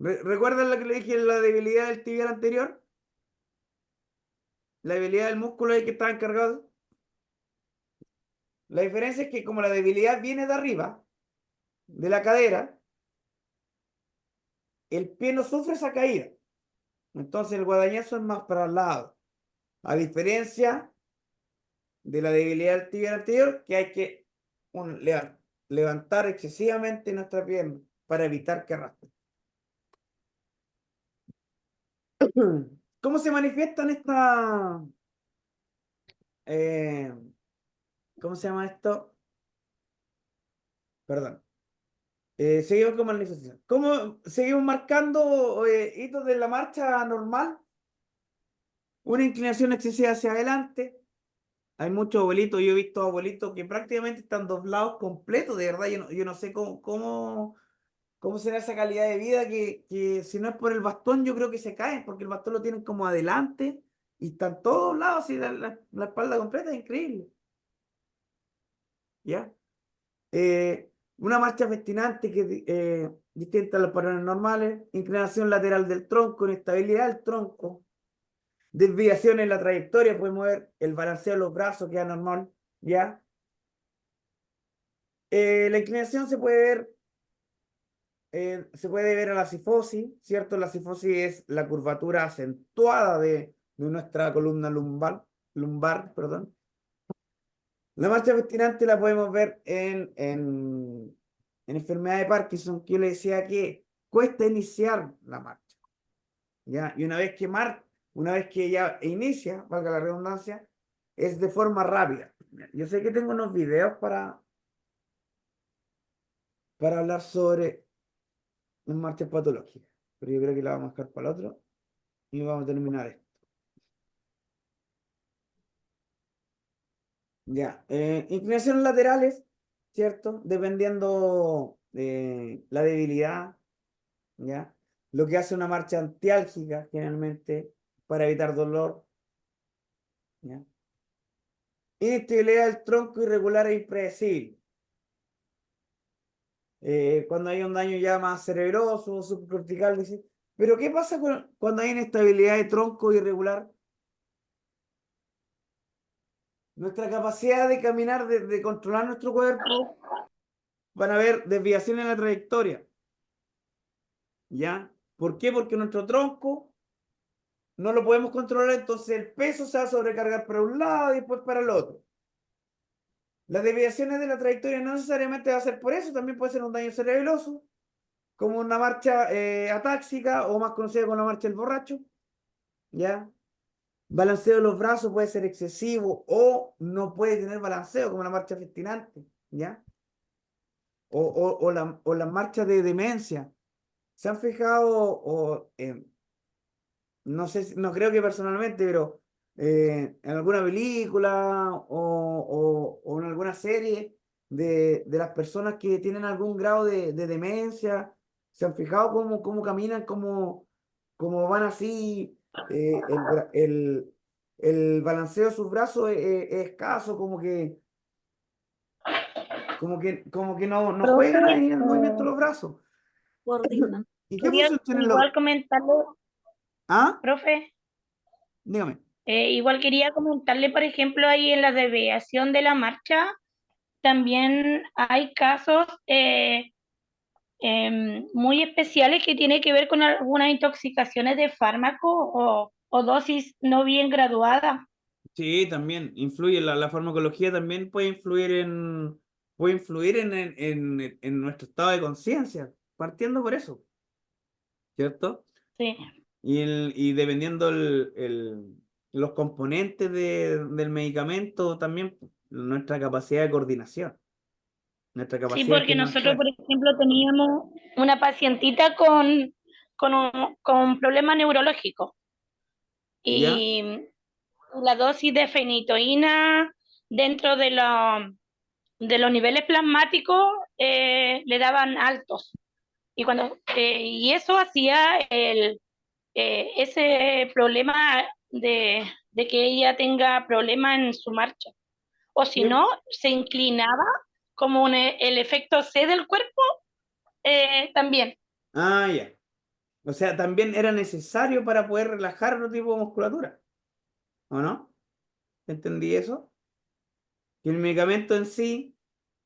¿Recuerdan lo que le dije en la debilidad del tibial anterior? La debilidad del músculo ahí que estaba encargado. La diferencia es que como la debilidad viene de arriba, de la cadera, el pie no sufre esa caída. Entonces el guadañazo es más para el lado. A diferencia de la debilidad del tibial anterior, que hay que levantar excesivamente nuestra pierna para evitar que arrastre. ¿Cómo se manifiestan estas... ¿cómo se llama esto? Perdón. Seguimos con manifestación. ¿Cómo seguimos marcando hitos de la marcha normal? Una inclinación excesiva hacia adelante. Hay muchos abuelitos, yo he visto abuelitos que prácticamente están doblados completos, de verdad, yo no sé cómo será esa calidad de vida que si no es por el bastón, yo creo que se caen, porque el bastón lo tienen como adelante y están todos doblados, y la espalda completa, es increíble. ¿Ya? Una marcha festinante que distinta a los patrones normales, inclinación lateral del tronco, inestabilidad del tronco, desviación en la trayectoria, podemos ver el balanceo de los brazos, que es anormal, ¿ya? La inclinación se puede ver a la cifosis, ¿cierto? La cifosis es la curvatura acentuada de nuestra columna lumbar, perdón. La marcha festinante la podemos ver en enfermedad de Parkinson, que yo le decía que cuesta iniciar la marcha, ¿ya? Y una vez que ya inicia, valga la redundancia, es de forma rápida. Yo sé que tengo unos videos para hablar sobre las marchas patológicas, pero yo creo que la vamos a dejar para el otro y vamos a terminar esto. Ya, inclinaciones laterales, ¿cierto? Dependiendo de la debilidad, ¿ya? Lo que hace una marcha antiálgica, generalmente, para evitar dolor, ¿ya? Inestabilidad del tronco irregular e impredecible. Cuando hay un daño ya más cerebroso, subcortical, dice, pero ¿qué pasa cuando hay inestabilidad de tronco irregular? Nuestra capacidad de caminar, de controlar nuestro cuerpo, van a haber desviaciones en la trayectoria. ¿Ya? ¿Por qué? Porque nuestro tronco no lo podemos controlar, entonces el peso se va a sobrecargar para un lado y después para el otro. Las desviaciones de la trayectoria no necesariamente va a ser por eso, también puede ser un daño cerebeloso, como una marcha atáxica o más conocida como la marcha del borracho. ¿Ya? Balanceo de los brazos puede ser excesivo o no puede tener balanceo, como la marcha festinante. ¿Ya? O las marchas de demencia. ¿Se han fijado no sé, no creo que personalmente, pero en alguna película o en alguna serie de las personas que tienen algún grado de demencia, se han fijado cómo caminan, cómo van así, el balanceo de sus brazos es escaso, como que no Profe, juegan ahí el movimiento de los brazos. Coordinan. ¿Y qué quería función tienen los... igual comentarle, ¿Ah? profe, Dígame. igual quería comentarle, por ejemplo, ahí en la desviación de la marcha, también hay casos muy especiales que tienen que ver con algunas intoxicaciones de fármaco o dosis no bien graduadas. Sí, también influye, la farmacología también puede influir en nuestro estado de conciencia, partiendo por eso, ¿cierto? Sí. Y dependiendo los componentes del medicamento, también nuestra capacidad de coordinación, nuestra Sí, capacidad de porque gestionar nosotros, por fuerza. ejemplo, teníamos una pacientita con problemas neurológicos ¿Ya? y la dosis de fenitoína dentro de los niveles plasmáticos le daban altos. Y eso hacía ese problema de que ella tenga problemas en su marcha. O si Sí. no, se inclinaba como el efecto C del cuerpo también. Ah, ya. O sea, también era necesario para poder relajar otro tipo de musculatura, ¿o no? ¿Entendí eso? Que el medicamento en sí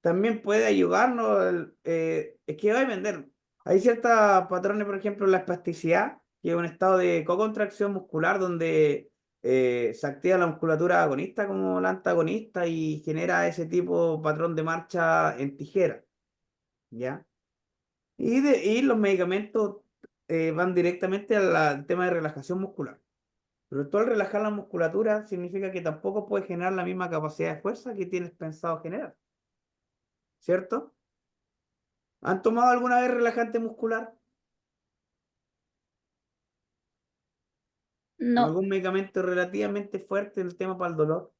también puede ayudarnos. Es que va a depender. Hay ciertos patrones, por ejemplo, la espasticidad, que es un estado de cocontracción muscular donde se activa la musculatura agonista como la antagonista y genera ese tipo patrón de marcha en tijera, ¿ya? Y los medicamentos van directamente al tema de relajación muscular. Pero tú al relajar la musculatura significa que tampoco puedes generar la misma capacidad de fuerza que tienes pensado generar, ¿cierto? ¿Han tomado alguna vez relajante muscular? ¿O No, algún medicamento relativamente fuerte en el tema para el dolor?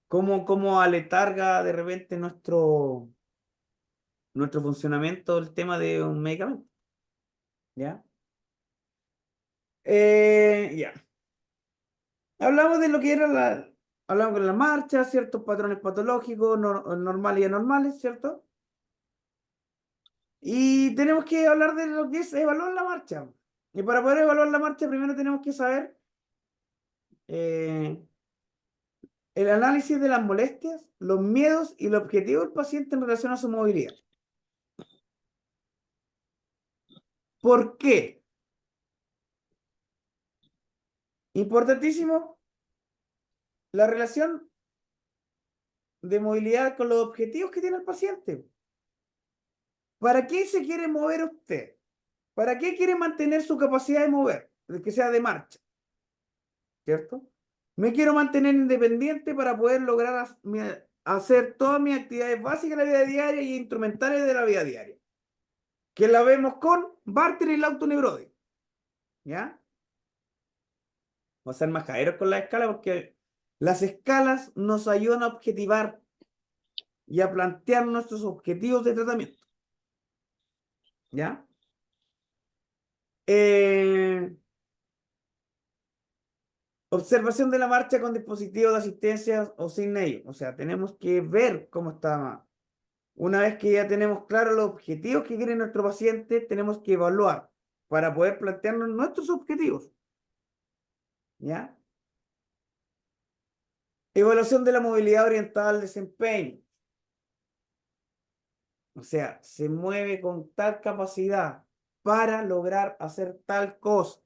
¿Cómo aletarga de repente nuestro funcionamiento el tema de un medicamento? ¿Ya? Ya. Hablamos de lo que era hablamos de la marcha, ciertos patrones patológicos, normales y anormales, ¿cierto? Y tenemos que hablar de lo que es evaluar la marcha. Y para poder evaluar la marcha, primero tenemos que saber el análisis de las molestias, los miedos y los objetivos del paciente en relación a su movilidad. ¿Por qué? Importantísimo, la relación de movilidad con los objetivos que tiene el paciente. ¿Para qué se quiere mover usted? ¿Para qué quiere mantener su capacidad de mover? De que sea de marcha. ¿Cierto? Me quiero mantener independiente para poder lograr hacer todas mis actividades básicas de la vida diaria y instrumentales de la vida diaria. Que la vemos con Barter y la autoneurosis. ¿Ya? Vamos a ser más caeros con la escala porque las escalas nos ayudan a objetivar y a plantear nuestros objetivos de tratamiento. ¿Ya? Observación de la marcha con dispositivos de asistencia o sin ellos. O sea, tenemos que ver cómo está. Una vez que ya tenemos claros los objetivos que quiere nuestro paciente, tenemos que evaluar para poder plantearnos nuestros objetivos. ¿Ya? Evaluación de la movilidad orientada al desempeño. O sea, se mueve con tal capacidad para lograr hacer tal cosa.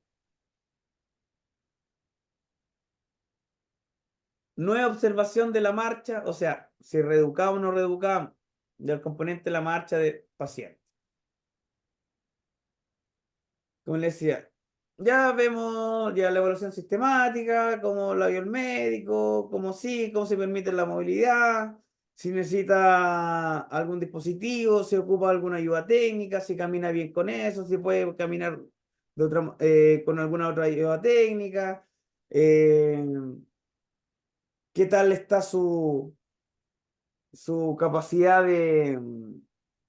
Nueva observación de la marcha, o sea, si reeducamos o no reeducamos del componente de la marcha del paciente. Como les decía, ya vemos ya la evaluación sistemática, cómo la vio el médico, cómo se permite la movilidad, si necesita algún dispositivo, si ocupa alguna ayuda técnica, si camina bien con eso, si puede caminar de otra, con alguna otra ayuda técnica, qué tal está su capacidad de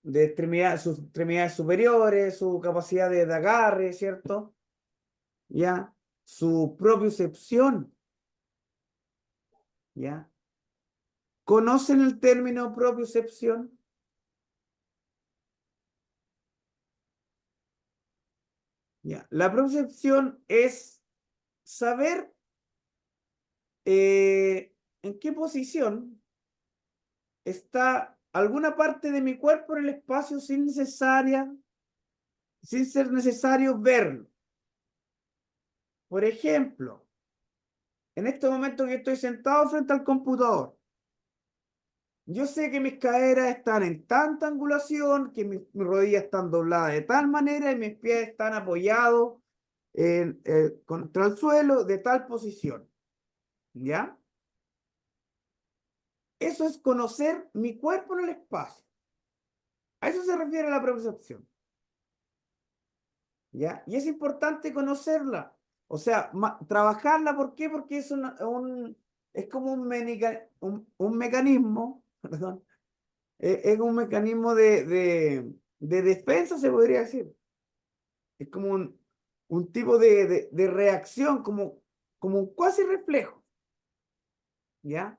extremidad, sus extremidades superiores, su capacidad de agarre, ¿cierto? ¿Ya? Su propiocepción, ¿ya? ¿Conocen el término propiocepción? ¿Ya? La propiocepción es saber en qué posición está alguna parte de mi cuerpo en el espacio sin ser necesario verlo. Por ejemplo, en este momento que estoy sentado frente al computador, yo sé que mis caderas están en tanta angulación, que mis rodillas están dobladas de tal manera y mis pies están apoyados contra el suelo de tal posición. ¿Ya? Eso es conocer mi cuerpo en el espacio. A eso se refiere la propiocepción. ¿Ya? Y es importante conocerla. O sea, trabajarla, ¿por qué? Porque es es como un mecanismo, perdón, es un mecanismo de defensa, se podría decir. Es como un tipo de reacción, como un cuasi reflejo. ¿Ya?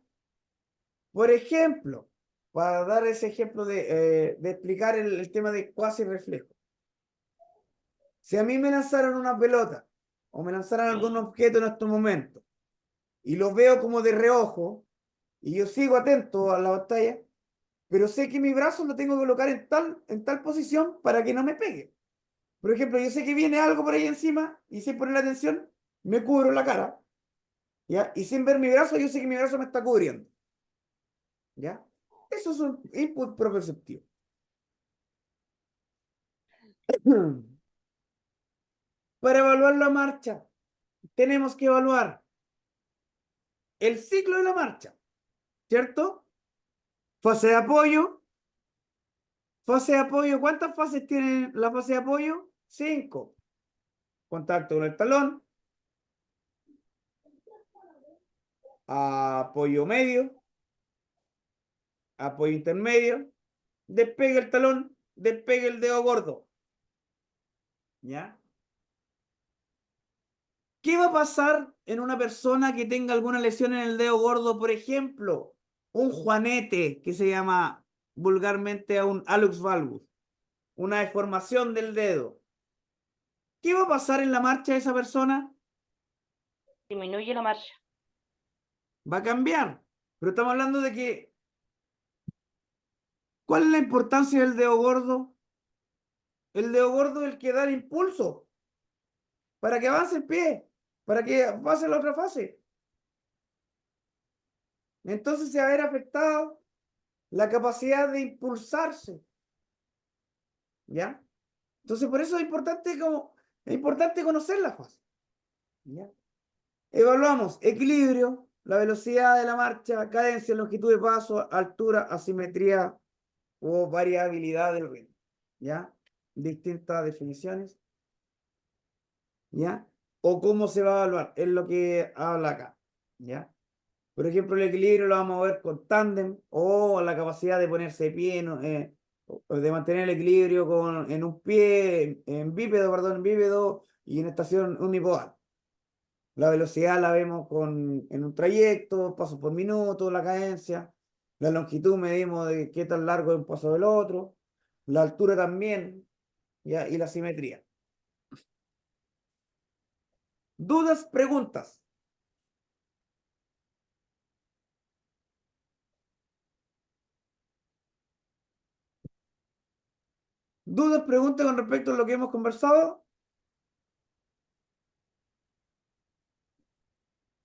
Por ejemplo, para dar ese ejemplo de explicar el tema de cuasi reflejo. Si a mí me lanzaran una pelota o me lanzaran algún objeto en estos momentos y lo veo como de reojo y yo sigo atento a la batalla, pero sé que mi brazo lo tengo que colocar en tal posición para que no me pegue. Por ejemplo, yo sé que viene algo por ahí encima y sin poner atención, me cubro la cara, ¿ya? Y sin ver mi brazo, yo sé que mi brazo me está cubriendo, ¿ya? Eso es un input propioceptivo. Para evaluar la marcha, tenemos que evaluar el ciclo de la marcha, ¿cierto? Fase de apoyo. Fase de apoyo, ¿cuántas fases tiene la fase de apoyo? 5. Contacto con el talón. Apoyo medio. Apoyo intermedio. Despegue el talón. Despegue el dedo gordo. ¿Ya? ¿Qué va a pasar en una persona que tenga alguna lesión en el dedo gordo? Por ejemplo, un juanete, que se llama vulgarmente un hallux valgus. una deformación del dedo, ¿qué va a pasar en la marcha de esa persona? Disminuye la marcha. Va a cambiar. Pero estamos hablando de que, ¿cuál es la importancia del dedo gordo? El dedo gordo es el que da el impulso para que avance el pie, para que pase la otra fase. Entonces se va a ver afectado la capacidad de impulsarse. ¿Ya? Entonces por eso es importante conocer la fase. ¿Ya? Evaluamos equilibrio, la velocidad de la marcha, cadencia, longitud de paso, altura, asimetría o variabilidad del ritmo. ¿Ya? Distintas definiciones. ¿Ya? O cómo se va a evaluar, es lo que habla acá. ¿Ya? Por ejemplo, el equilibrio lo vamos a ver con tándem o la capacidad de ponerse de pie, o de mantener el equilibrio en un pie, en bípedo, perdón, en bípedo y en estación unipodal. La velocidad la vemos en un trayecto, pasos por minuto, la cadencia. La longitud medimos de qué tan largo es un paso del otro. La altura también, ¿ya? Y la simetría. ¿Dudas, preguntas? ¿Dudas, preguntas con respecto a lo que hemos conversado?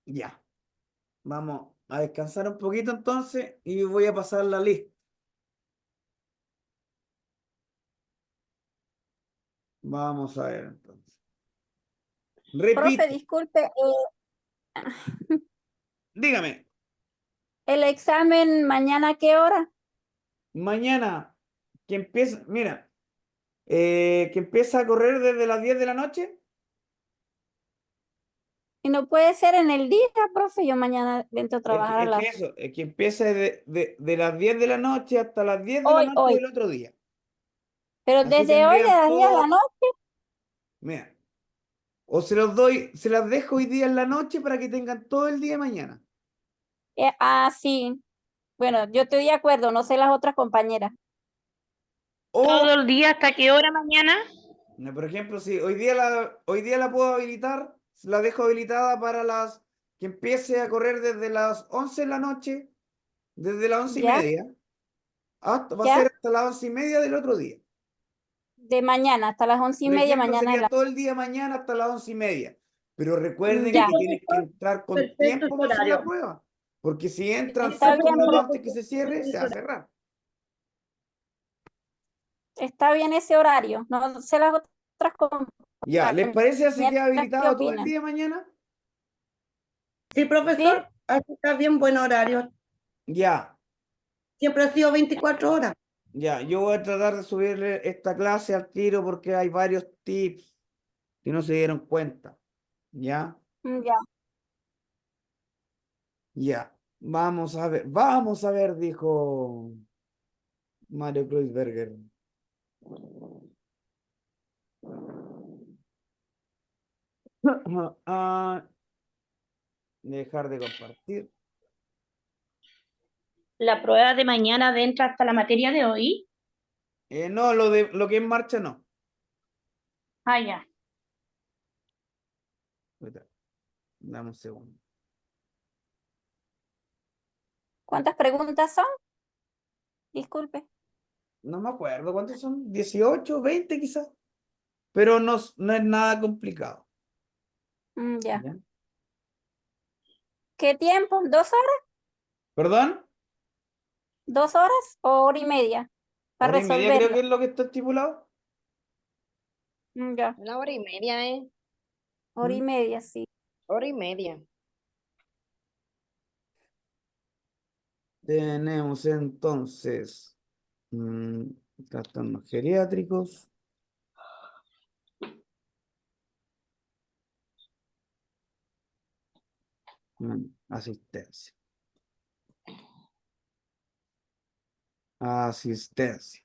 Ya. Vamos a descansar un poquito entonces y voy a pasar la lista. Vamos a ver entonces. Profe, Repito, disculpe, dígame, ¿el examen mañana a qué hora? mañana que empieza, mira, que empieza a correr desde las 10 de la noche. Y no puede ser en el día, profe, yo mañana entro a trabajar a Es que las... eso, es que empieza de las 10 de la noche hasta las 10 de la Hoy, noche hoy, del otro día. pero Así desde hoy de tendrían las 10 de la todo, noche. mira, o se los doy, se las dejo hoy día en la noche para que tengan todo el día de mañana. Sí. Bueno, yo estoy de acuerdo, no sé las otras compañeras. O, ¿Todo el día hasta qué hora mañana? por ejemplo, si hoy día la puedo habilitar, la dejo habilitada para que empiece a correr desde las 11 de la noche, desde las 11 y ¿Ya? media, va a ¿Ya? ser hasta las 11 y media del otro día. De mañana hasta las 11 y Por media, ejemplo, mañana en sería la... todo el día mañana hasta las 11 y media. Pero recuerden Ya, que tienen que entrar con Perfecto tiempo ese para hacer la horario. prueba. Porque si entran está 5 bien, minutos antes que se cierre, se va a cerrar. está bien ese horario. No sé las otras Ya, ¿les parece así que compañeras qué habilitado todo el opinan. día mañana? Sí, ¿Sí? profesor, así está bien buen horario. Ya, Siempre ha sido 24 horas. ya. Yo voy a tratar de subirle esta clase al tiro porque hay varios tips que no se dieron cuenta. Ya, Ya. ya. Vamos a ver, dijo Mario Kreuzberger. Ah, dejar de compartir. La prueba de mañana entra hasta la materia de hoy. No, lo que es marcha no. Ah, ya. Espera, dame un segundo. ¿Cuántas preguntas son? Disculpe. No me acuerdo cuántos son, 18, 20 quizás. Pero no es nada complicado. Ya. ¿Ya? ¿Qué tiempo? ¿2 horas? ¿Perdón? ¿2 horas o hora y media? Para Hora y media creo resolverlo. que es lo que está estipulado. Ya. 1 hora y media, ¿eh? Hora y ¿Mm? media, sí. 1 hora y media. Tenemos entonces trastornos geriátricos. Asistencia. Asistencia.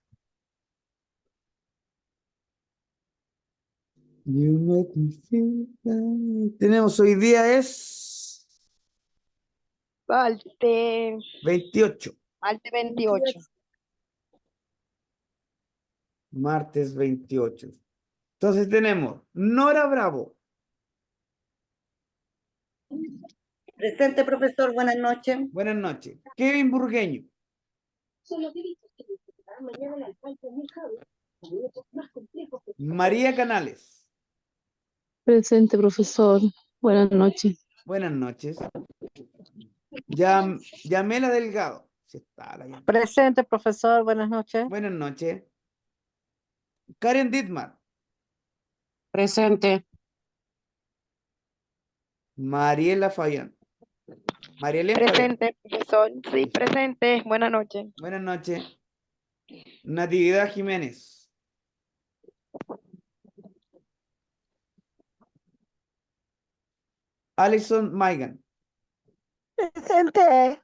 You make me feel like- Tenemos hoy día es Falte, 28. falte 28. Martes 28. Entonces tenemos Nora Bravo. Presente, profesor, buenas noches. Buenas noches. Kevin Burgueño. María Canales. Presente, profesor. Buenas noches. Buenas noches. Yamela Delgado. Sí está la Yamela. Presente, profesor. Buenas noches. Buenas noches. Karen Dittmar. Presente. Mariela Fayán. Mariela Fayán. Presente, profesor. Sí, presente. Buenas noches. Buenas noches. Natividad Jiménez. Alison Maigan. Presente.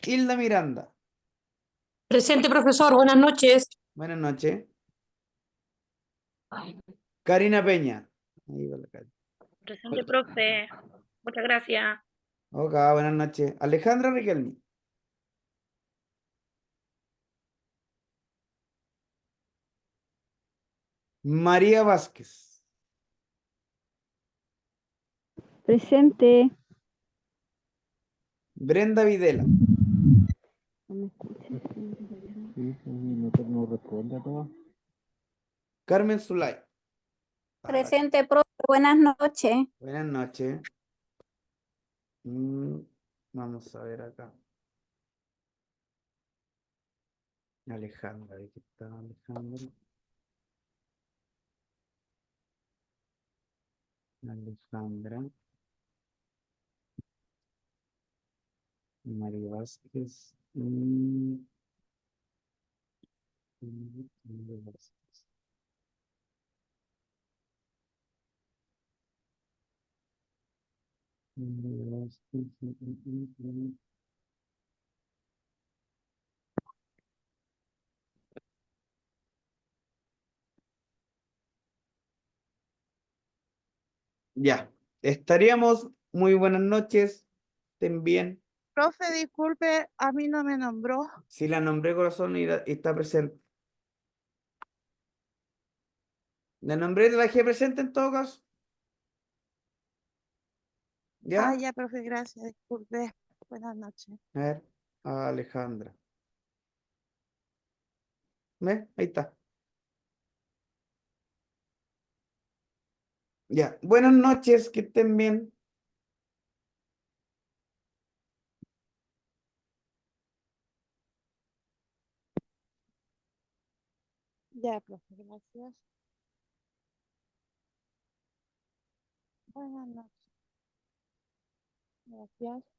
Hilda Miranda. Presente, profesor. Buenas noches. Buenas noches. Karina Peña. Ahí va la Karina. Presente, profe. Muchas gracias. Ok, buenas noches. Alejandra Riquelme. María Vázquez. Presente. Brenda Videla. No me escuchas. Carmen Zulay. Presente, profe. Buenas noches. Buenas noches. Vamos a ver acá. Alejandra, ¿aquí está Alejandra? Alejandra. María Vázquez. María Vázquez. María Vázquez. Ya, estaríamos. Muy buenas noches. Estén bien. Profe, disculpe, a mí no me nombró. Si la nombré corazón y está presente. La nombré y la dejé presente en todo caso. ¿Ya? Ah, ya, profe, gracias, disculpe. Buenas noches. A ver, Alejandra. ¿Ves? Ahí está. Ya, buenas noches, que estén bien. Ya, profe, gracias. Buenas noches. Gracias.